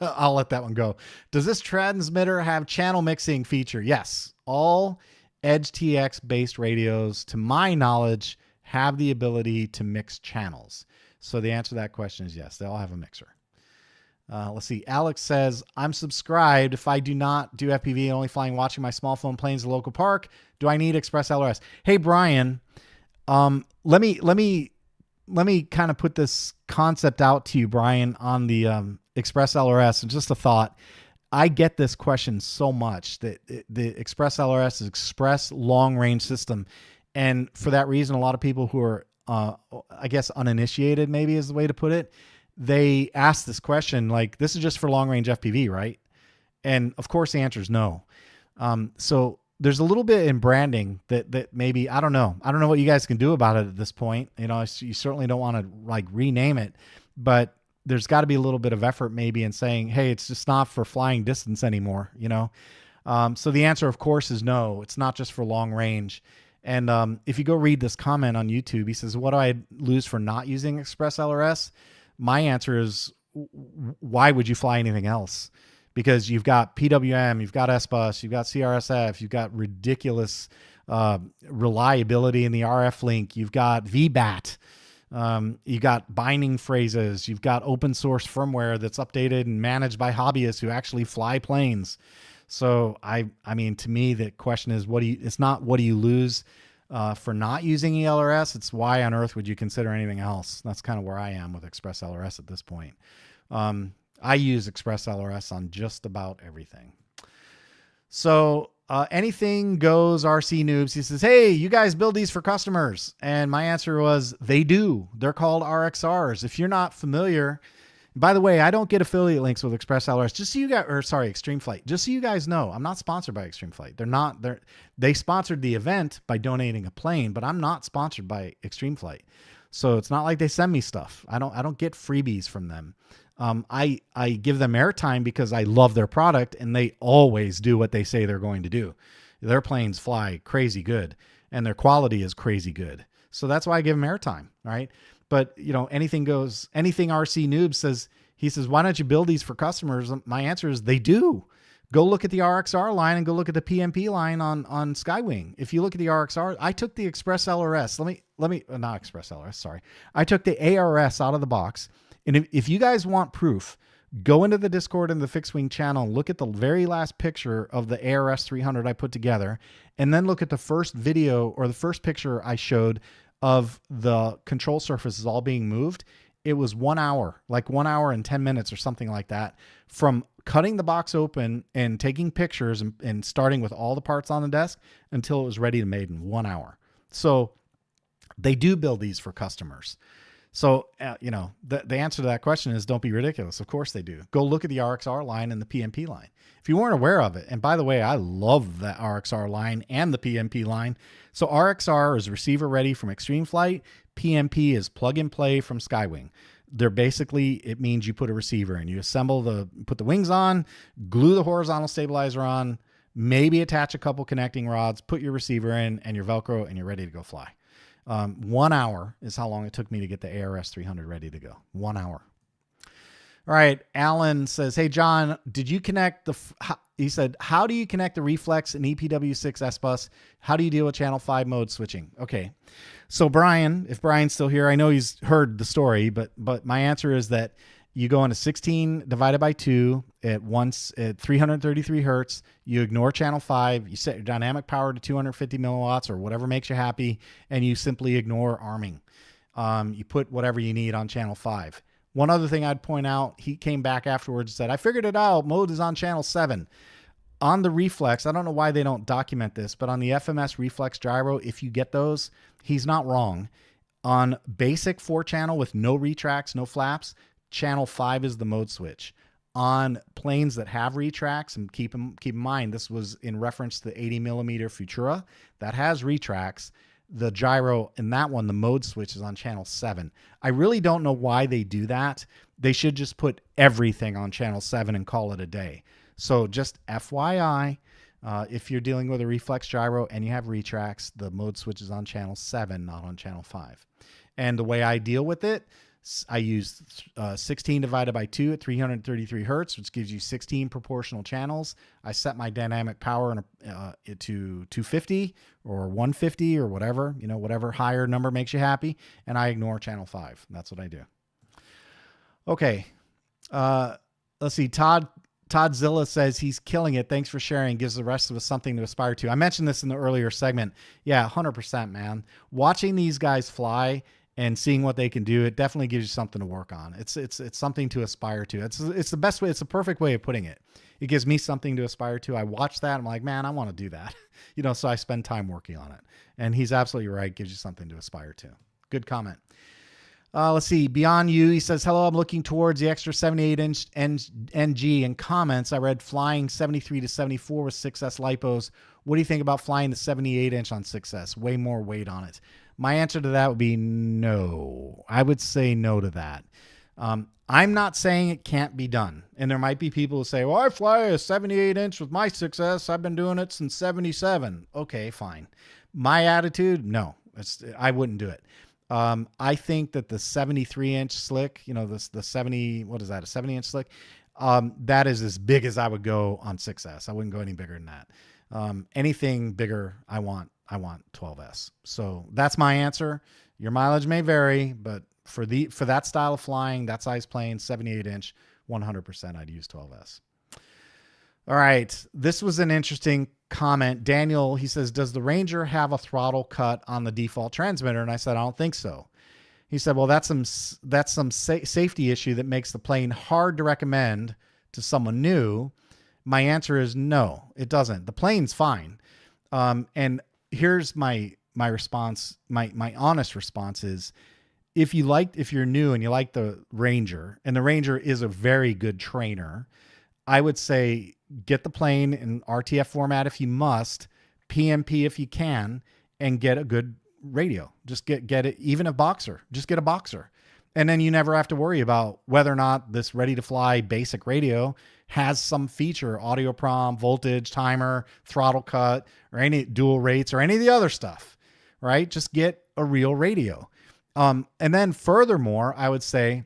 I'll let that one go. Does this transmitter have channel mixing feature? Yes. All EdgeTX based radios, to my knowledge, have the ability to mix channels. So the answer to that question is yes. They all have a mixer. Let's see. Alex says, I'm subscribed. If I do not do FPV, only flying, watching my small phone planes at the local park, do I need Express LRS? Hey, Brian, let me me kind of put this concept out to you, Brian, on the Express LRS. And just a thought, I get this question so much that the Express LRS is Express Long Range System. And for that reason, a lot of people who are, I guess, uninitiated maybe is the way to put it, they ask this question like, this is just for long range FPV, right? And of course the answer is no. So there's a little bit in branding that maybe, I don't know what you guys can do about it at this point. You know, you certainly don't want to like rename it, but there's got to be a little bit of effort maybe in saying, hey, it's just not for flying distance anymore, you know? So the answer, of course, is no. It's not just for long range. And if you go read this comment on YouTube, he says, what do I lose for not using Express LRS? My answer is, why would you fly anything else? Because you've got PWM, you've got SBus, you've got CRSF, you've got ridiculous reliability in the RF link, you've got VBAT, you got binding phrases, you've got open source firmware that's updated and managed by hobbyists who actually fly planes. So I mean, to me, the question is, it's not what do you lose for not using ELRS? It's why on earth would you consider anything else? That's kind of where I am with Express LRS at this point. I use Express LRS on just about everything. So anything goes RC noobs. He says, hey, you guys build these for customers. And my answer was, they do. They're called RXRs. If you're not familiar, by the way, I don't get affiliate links with Express LRS. Just so you guys, or sorry, Extreme Flight. Just so you guys know, I'm not sponsored by Extreme Flight. They sponsored the event by donating a plane, but I'm not sponsored by Extreme Flight. So it's not like they send me stuff. I don't get freebies from them. I give them airtime because I love their product, and they always do what they say they're going to do. Their planes fly crazy good, and their quality is crazy good. So that's why I give them airtime, right? But, you know, anything goes, anything RC Noob says, he says, why don't you build these for customers? My answer is they do. Go look at the RXR line and go look at the PMP line on Skywing. If you look at the RXR, I took the Express LRS. Not Express LRS, sorry. I took the ARS out of the box. And if you guys want proof, go into the Discord and the Fixed Wing channel and look at the very last picture of the ARS 300 I put together, and then look at the first video or the first picture I showed of the control surfaces all being moved. It was 1 hour, like 1 hour and 10 minutes or something like that, from cutting the box open and taking pictures and starting with all the parts on the desk until it was ready to made in 1 hour. So they do build these for customers. So, you know, the answer to that question is don't be ridiculous. Of course they do. Go look at the RXR line and the PMP line. If you weren't aware of it, and by the way, I love the RXR line and the PMP line. So RXR is receiver ready from Extreme Flight. PMP is plug and play from Skywing. They're basically, it means you put a receiver in. You put the wings on, glue the horizontal stabilizer on, maybe attach a couple connecting rods, put your receiver in and your Velcro, and you're ready to go fly. 1 hour is how long it took me to get the ARS 300 ready to go. 1 hour. All right. Alan says, hey, John, did you connect he said, how do you connect the Reflex and EPW6 S-Bus? How do you deal with channel 5 mode switching? Okay. So Brian, if Brian's still here, I know he's heard the story, but my answer is that you go into 16 divided by 2 at 333 hertz. You ignore channel 5. You set your dynamic power to 250 milliwatts or whatever makes you happy, and you simply ignore arming. You put whatever you need on channel 5. One other thing I'd point out, he came back afterwards and said, I figured it out. Mode is on channel 7. On the Reflex, I don't know why they don't document this, but on the FMS Reflex gyro, if you get those, he's not wrong. On basic 4-channel with no retracts, no flaps, channel 5 is the mode switch. On planes that have retracts, and keep in mind, this was in reference to the 80 millimeter Futura that has retracts, the gyro in that one, the mode switch is on channel 7. I really don't know why they do that. They should just put everything on channel 7 and call it a day. So just FYI, if you're dealing with a reflex gyro and you have retracts, the mode switch is on channel 7, not on channel 5. And the way I deal with it, I use 16 divided by 2 at 333 hertz, which gives you 16 proportional channels. I set my dynamic power to 250 or 150 or whatever, you know, whatever higher number makes you happy. And I ignore channel 5. That's what I do. Okay. Let's see. Toddzilla says he's killing it. Thanks for sharing. Gives the rest of us something to aspire to. I mentioned this in the earlier segment. Yeah, 100%, man. Watching these guys fly and seeing what they can do, it definitely gives you something to work on. It's something to aspire to. It's the best way. It's the perfect way of putting it. It gives me something to aspire to. I watch that. I'm like, man, I want to do that. So I spend time working on it. And he's absolutely right. Gives you something to aspire to. Good comment. Let's see. Beyond You, he says, hello, I'm looking towards the extra 78-inch NG. In comments, I read flying 73 to 74 with 6S LiPos. What do you think about flying the 78-inch on 6S? Way more weight on it. My answer to that would be no. I would say no to that. I'm not saying it can't be done. And there might be people who say, well, I fly a 78-inch with my 6S. I've been doing it since 77. Okay, fine. My attitude, no. I wouldn't do it. I think that the 73-inch slick, the 70, what is that, a 70-inch slick? That is as big as I would go on 6S. I wouldn't go any bigger than that. Anything bigger, I want 12S. So that's my answer. Your mileage may vary, but for that style of flying, that size plane, 78-inch, 100% I'd use 12S. All right. This was an interesting comment. Daniel, he says, does the Ranger have a throttle cut on the default transmitter? And I said, I don't think so. He said, well, that's some safety issue that makes the plane hard to recommend to someone new. My answer is no, it doesn't. The plane's fine. And here's my response. My honest response is, if you're new and you like the Ranger, and the Ranger is a very good trainer, I would say get the plane in RTF format if you must, PMP if you can, and get a good radio. Just get it, even a Boxer. Just get a Boxer. And then you never have to worry about whether or not this ready-to-fly basic radio has some feature, audio prom, voltage, timer, throttle cut, or any dual rates, or any of the other stuff, right? Just get a real radio. And then furthermore, I would say,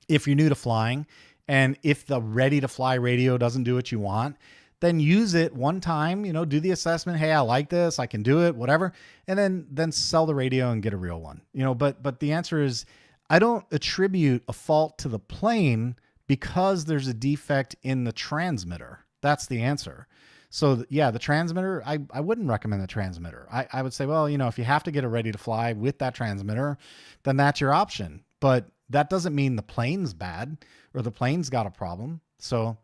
if you're new to flying, and if the ready-to-fly radio doesn't do what you want, then use it one time, do the assessment. Hey, I like this. I can do it, whatever. And then sell the radio and get a real one, but the answer is, I don't attribute a fault to the plane because there's a defect in the transmitter. That's the answer. So yeah, the transmitter, I wouldn't recommend the transmitter. I would say, well, if you have to get it ready to fly with that transmitter, then that's your option. But that doesn't mean the plane's bad or the plane's got a problem. So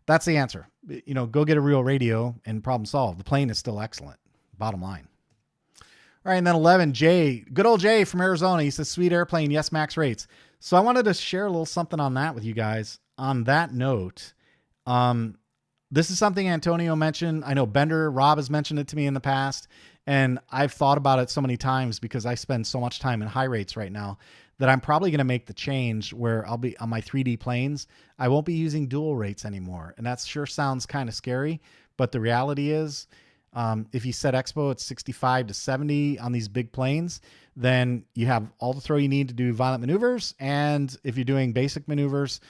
that's the answer. Go get a real radio and problem solved. The plane is still excellent. Bottom line. All right. And then 11, Jay, good old Jay from Arizona. He says, sweet airplane. Yes, max rates. So I wanted to share a little something on that with you guys. On that note, this is something Antonio mentioned. I know Rob has mentioned it to me in the past, and I've thought about it so many times because I spend so much time in high rates right now that I'm probably going to make the change where I'll be on my 3D planes. I won't be using dual rates anymore. And that sure sounds kind of scary, but the reality is, if you set expo at 65 to 70 on these big planes, then you have all the throw you need to do violent maneuvers. And if you're doing basic maneuvers,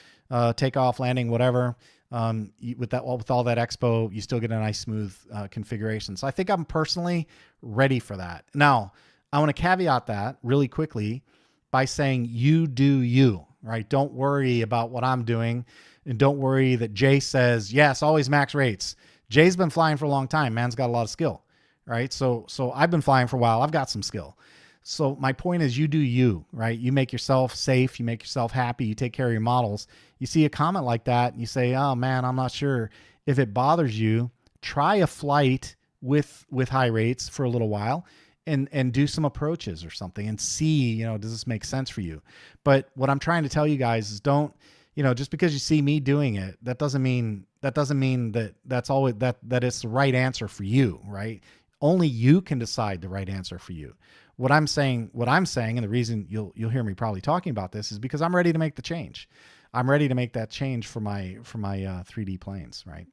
takeoff, landing, whatever, with all that expo, you still get a nice smooth configuration. So I think I'm personally ready for that. Now, I want to caveat that really quickly by saying you do you, right? Don't worry about what I'm doing, and don't worry that Jay says, yes, always max rates. Jay's been flying for a long time. Man's got a lot of skill, right? So I've been flying for a while. I've got some skill. So my point is, you do you, right? You make yourself safe. You make yourself happy. You take care of your models. You see a comment like that and you say, oh man, I'm not sure. If it bothers you, try a flight with high rates for a little while and do some approaches or something and see, does this make sense for you? But what I'm trying to tell you guys is don't, just because you see me doing it, that doesn't mean that that's always that it's the right answer for you, right? Only you can decide the right answer for you. What I'm saying, and the reason you'll hear me probably talking about this is because I'm ready to make the change. I'm ready to make that change for my 3D planes, right?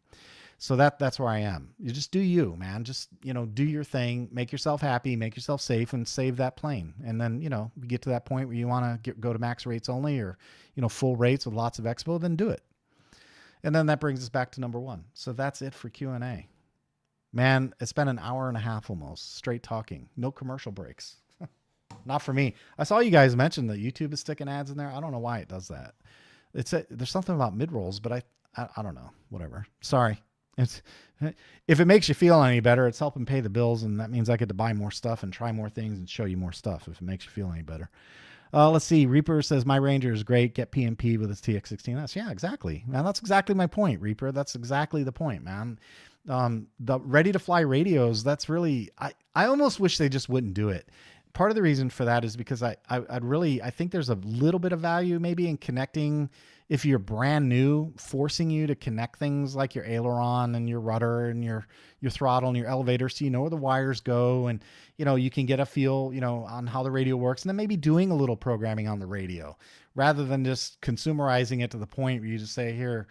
So that's where I am. You just do you, man. Just, do your thing, make yourself happy, make yourself safe, and save that plane. And then, you get to that point where you want to go to max rates only, or, full rates with lots of expo, then do it. And then that brings us back to number 1. So that's it for Q&A. Man, it's been an hour and a half almost straight talking. No commercial breaks. Not for me. I saw you guys mention that YouTube is sticking ads in there. I don't know why it does that. There's something about mid-rolls, but I don't know. Whatever. Sorry. It's, if it makes you feel any better, it's helping pay the bills, and that means I get to buy more stuff and try more things and show you more stuff if it makes you feel any better. Let's see. Reaper says, my Ranger is great. Get PMP with its TX16S. Yeah, exactly. Man, that's exactly my point, Reaper. That's exactly the point, man. The ready-to-fly radios, that's really... I almost wish they just wouldn't do it. Part of the reason for that is because I think there's a little bit of value maybe in connecting, if you're brand new, forcing you to connect things like your aileron and your rudder and your throttle and your elevator, so you know where the wires go, and you can get a feel on how the radio works, and then maybe doing a little programming on the radio rather than just consumerizing it to the point where you just say, here,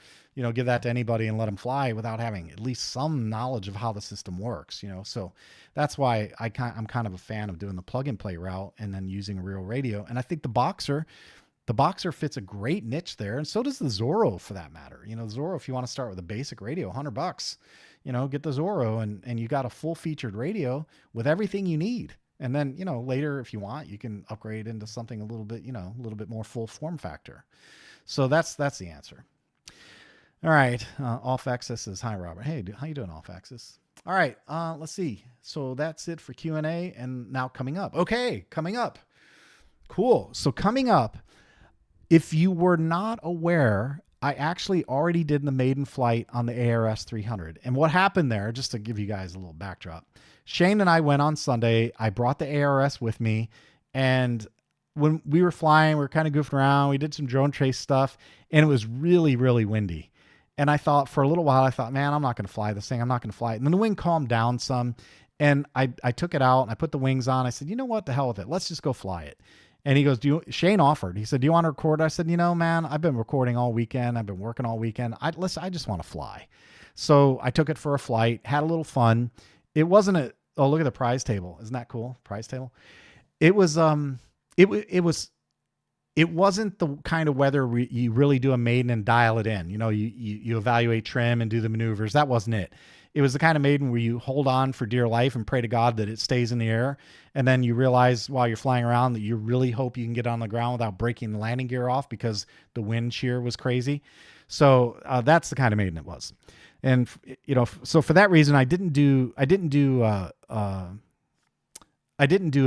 give that to anybody and let them fly without having at least some knowledge of how the system works. So that's why I'm kind of a fan of doing the plug and play route and then using a real radio. And I think the Boxer fits a great niche there, and so does the Zorro for that matter. Zorro, if you want to start with a basic radio, $100, get the Zorro, and you got a full featured radio with everything you need. And then, later, if you want, you can upgrade into something a little bit more full form factor. So that's the answer. All right. Off Access says, hi, Robert. Hey, how you doing, Off Access? All right. Let's see. So that's it for Q&A. And now coming up. Okay. Coming up. Cool. So coming up, if you were not aware, I actually already did the maiden flight on the ARS 300. And what happened there, just to give you guys a little backdrop, Shane and I went on Sunday. I brought the ARS with me, and when we were flying, we were kind of goofing around. We did some drone chase stuff, and it was really, really windy. And I thought for a little while, man, I'm not going to fly this thing. I'm not going to fly it. And then the wind calmed down some, and I took it out and I put the wings on. I said, you know what, the hell with it. Let's just go fly it. And he goes, Shane offered. He said, do you want to record? I said, man, I've been recording all weekend. I've been working all weekend. I just want to fly. So I took it for a flight, had a little fun. It wasn't oh, look at the prize table. Isn't that cool? Prize table. It was, it wasn't the kind of weather you really do a maiden and dial it in. You evaluate trim and do the maneuvers. That wasn't it. It was the kind of maiden where you hold on for dear life and pray to God that it stays in the air. And then you realize while you're flying around that you really hope you can get on the ground without breaking the landing gear off because the wind shear was crazy. So that's the kind of maiden it was. And, so for that reason, I didn't do a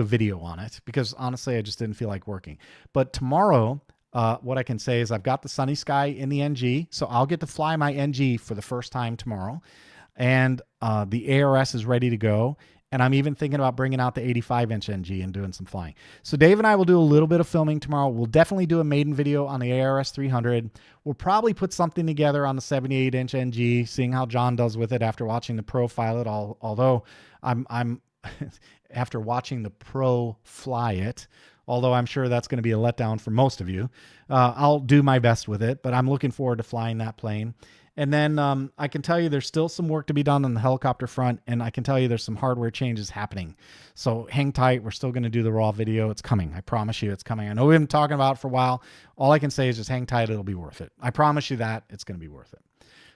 video on it because honestly, I just didn't feel like working. But tomorrow, what I can say is I've got the Sunny Sky in the NG. So I'll get to fly my NG for the first time tomorrow. And the ARS is ready to go. And I'm even thinking about bringing out the 85-inch NG and doing some flying. So Dave and I will do a little bit of filming tomorrow. We'll definitely do a maiden video on the ARS 300. We'll probably put something together on the 78-inch NG, seeing how John does with it after watching the Pro fly it. Although I'm after watching the Pro fly it, although I'm sure that's going to be a letdown for most of you. I'll do my best with it, but I'm looking forward to flying that plane. And then I can tell you there's still some work to be done on the helicopter front, and I can tell you there's some hardware changes happening. So hang tight. We're still going to do the raw video. It's coming. I promise you it's coming. I know we've been talking about it for a while. All I can say is just hang tight. It'll be worth it. I promise you that. It's going to be worth it.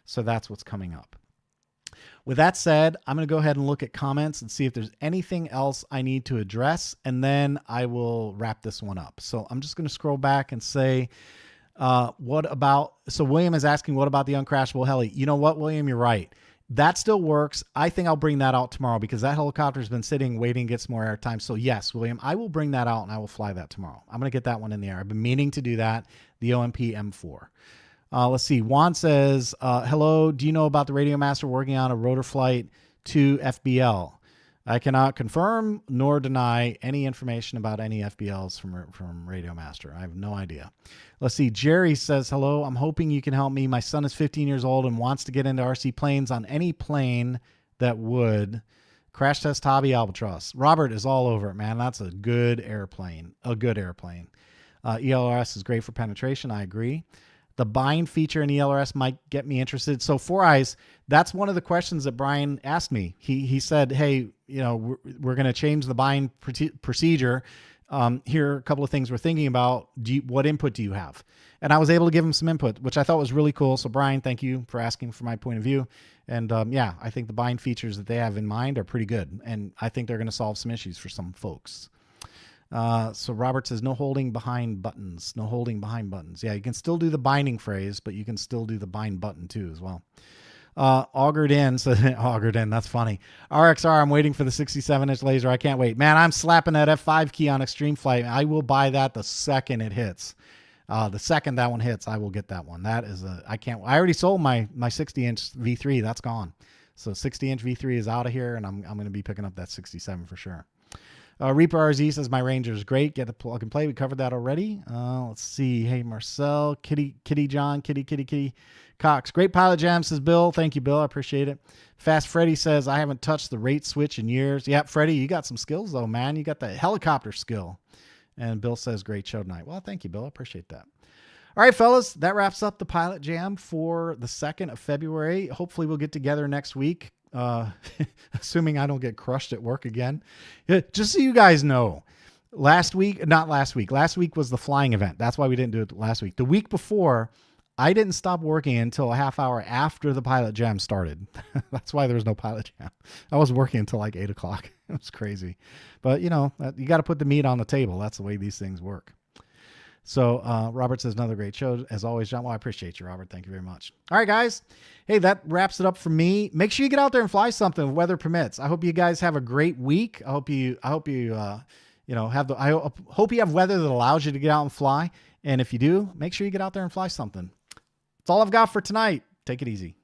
So that's what's coming up. With that said, I'm going to go ahead and look at comments and see if there's anything else I need to address, and then I will wrap this one up. So I'm just going to scroll back and say, so William is asking, what about the uncrashable heli? You know what, William, you're right. That still works. I think I'll bring that out tomorrow because that helicopter has been sitting, waiting to get some more airtime. So yes, William, I will bring that out and I will fly that tomorrow. I'm going to get that one in the air. I've been meaning to do that. The OMP M4. Let's see. Juan says, hello, do you know about the Radio Master working on a rotor flight to FBL? I cannot confirm nor deny any information about any FBLs from Radio Master. I have no idea. Let's see. Jerry says, hello, I'm hoping you can help me. My son is 15 years old and wants to get into RC planes on any plane that would. Crash Test Hobby Albatross. Robert is all over it, man. That's a good airplane. A good airplane. ELRS is great for penetration. I agree. The bind feature in ELRS might get me interested. So 4Eyes, that's one of the questions that Brian asked me. He said, hey, we're going to change the bind procedure. Here are a couple of things we're thinking about. What input do you have? And I was able to give him some input, which I thought was really cool. So Brian, thank you for asking for my point of view. And yeah, I think the bind features that they have in mind are pretty good. And I think they're going to solve some issues for some folks. So Robert says, no holding behind buttons. No holding behind buttons. Yeah, you can still do the binding phrase, but you can still do the bind button too as well. Augured in, so augured in, that's funny. RXR, I'm waiting for the 67-inch laser. I can't wait. Man, I'm slapping that F5 key on Extreme Flight. I will buy that the second it hits. The second that one hits, I will get that one. That is I already sold my 60-inch V3. That's gone. So 60-inch V3 is out of here, and I'm going to be picking up that 67 for sure. Reaper RZ says my Ranger is great. Get the plug and play. We covered that already. Let's see. Hey, Marcel, Kitty John, Kitty Cox. Great pilot jam, says Bill. Thank you, Bill. I appreciate it. Fast Freddy says I haven't touched the rate switch in years. Yep, Freddy, you got some skills though, man. You got the helicopter skill. And Bill says great show tonight. Well, thank you, Bill. I appreciate that. All right, fellas, that wraps up the pilot jam for the 2nd of February. Hopefully we'll get together next week. Assuming I don't get crushed at work again. Just so you guys know, last week was the flying event. That's why we didn't do it last week. The week before, I didn't stop working until a half hour after the pilot jam started. That's why there was no pilot jam. I was working until like 8 o'clock. It was crazy. But you know, you got to put the meat on the table. That's the way these things work. So Robert says another great show as always, John. Well, I appreciate you, Robert. Thank you very much. All right, guys. Hey, that wraps it up for me. Make sure you get out there and fly something if weather permits. I hope you guys have a great week. I hope you hope you have weather that allows you to get out and fly. And if you do, make sure you get out there and fly something. That's all I've got for tonight. Take it easy.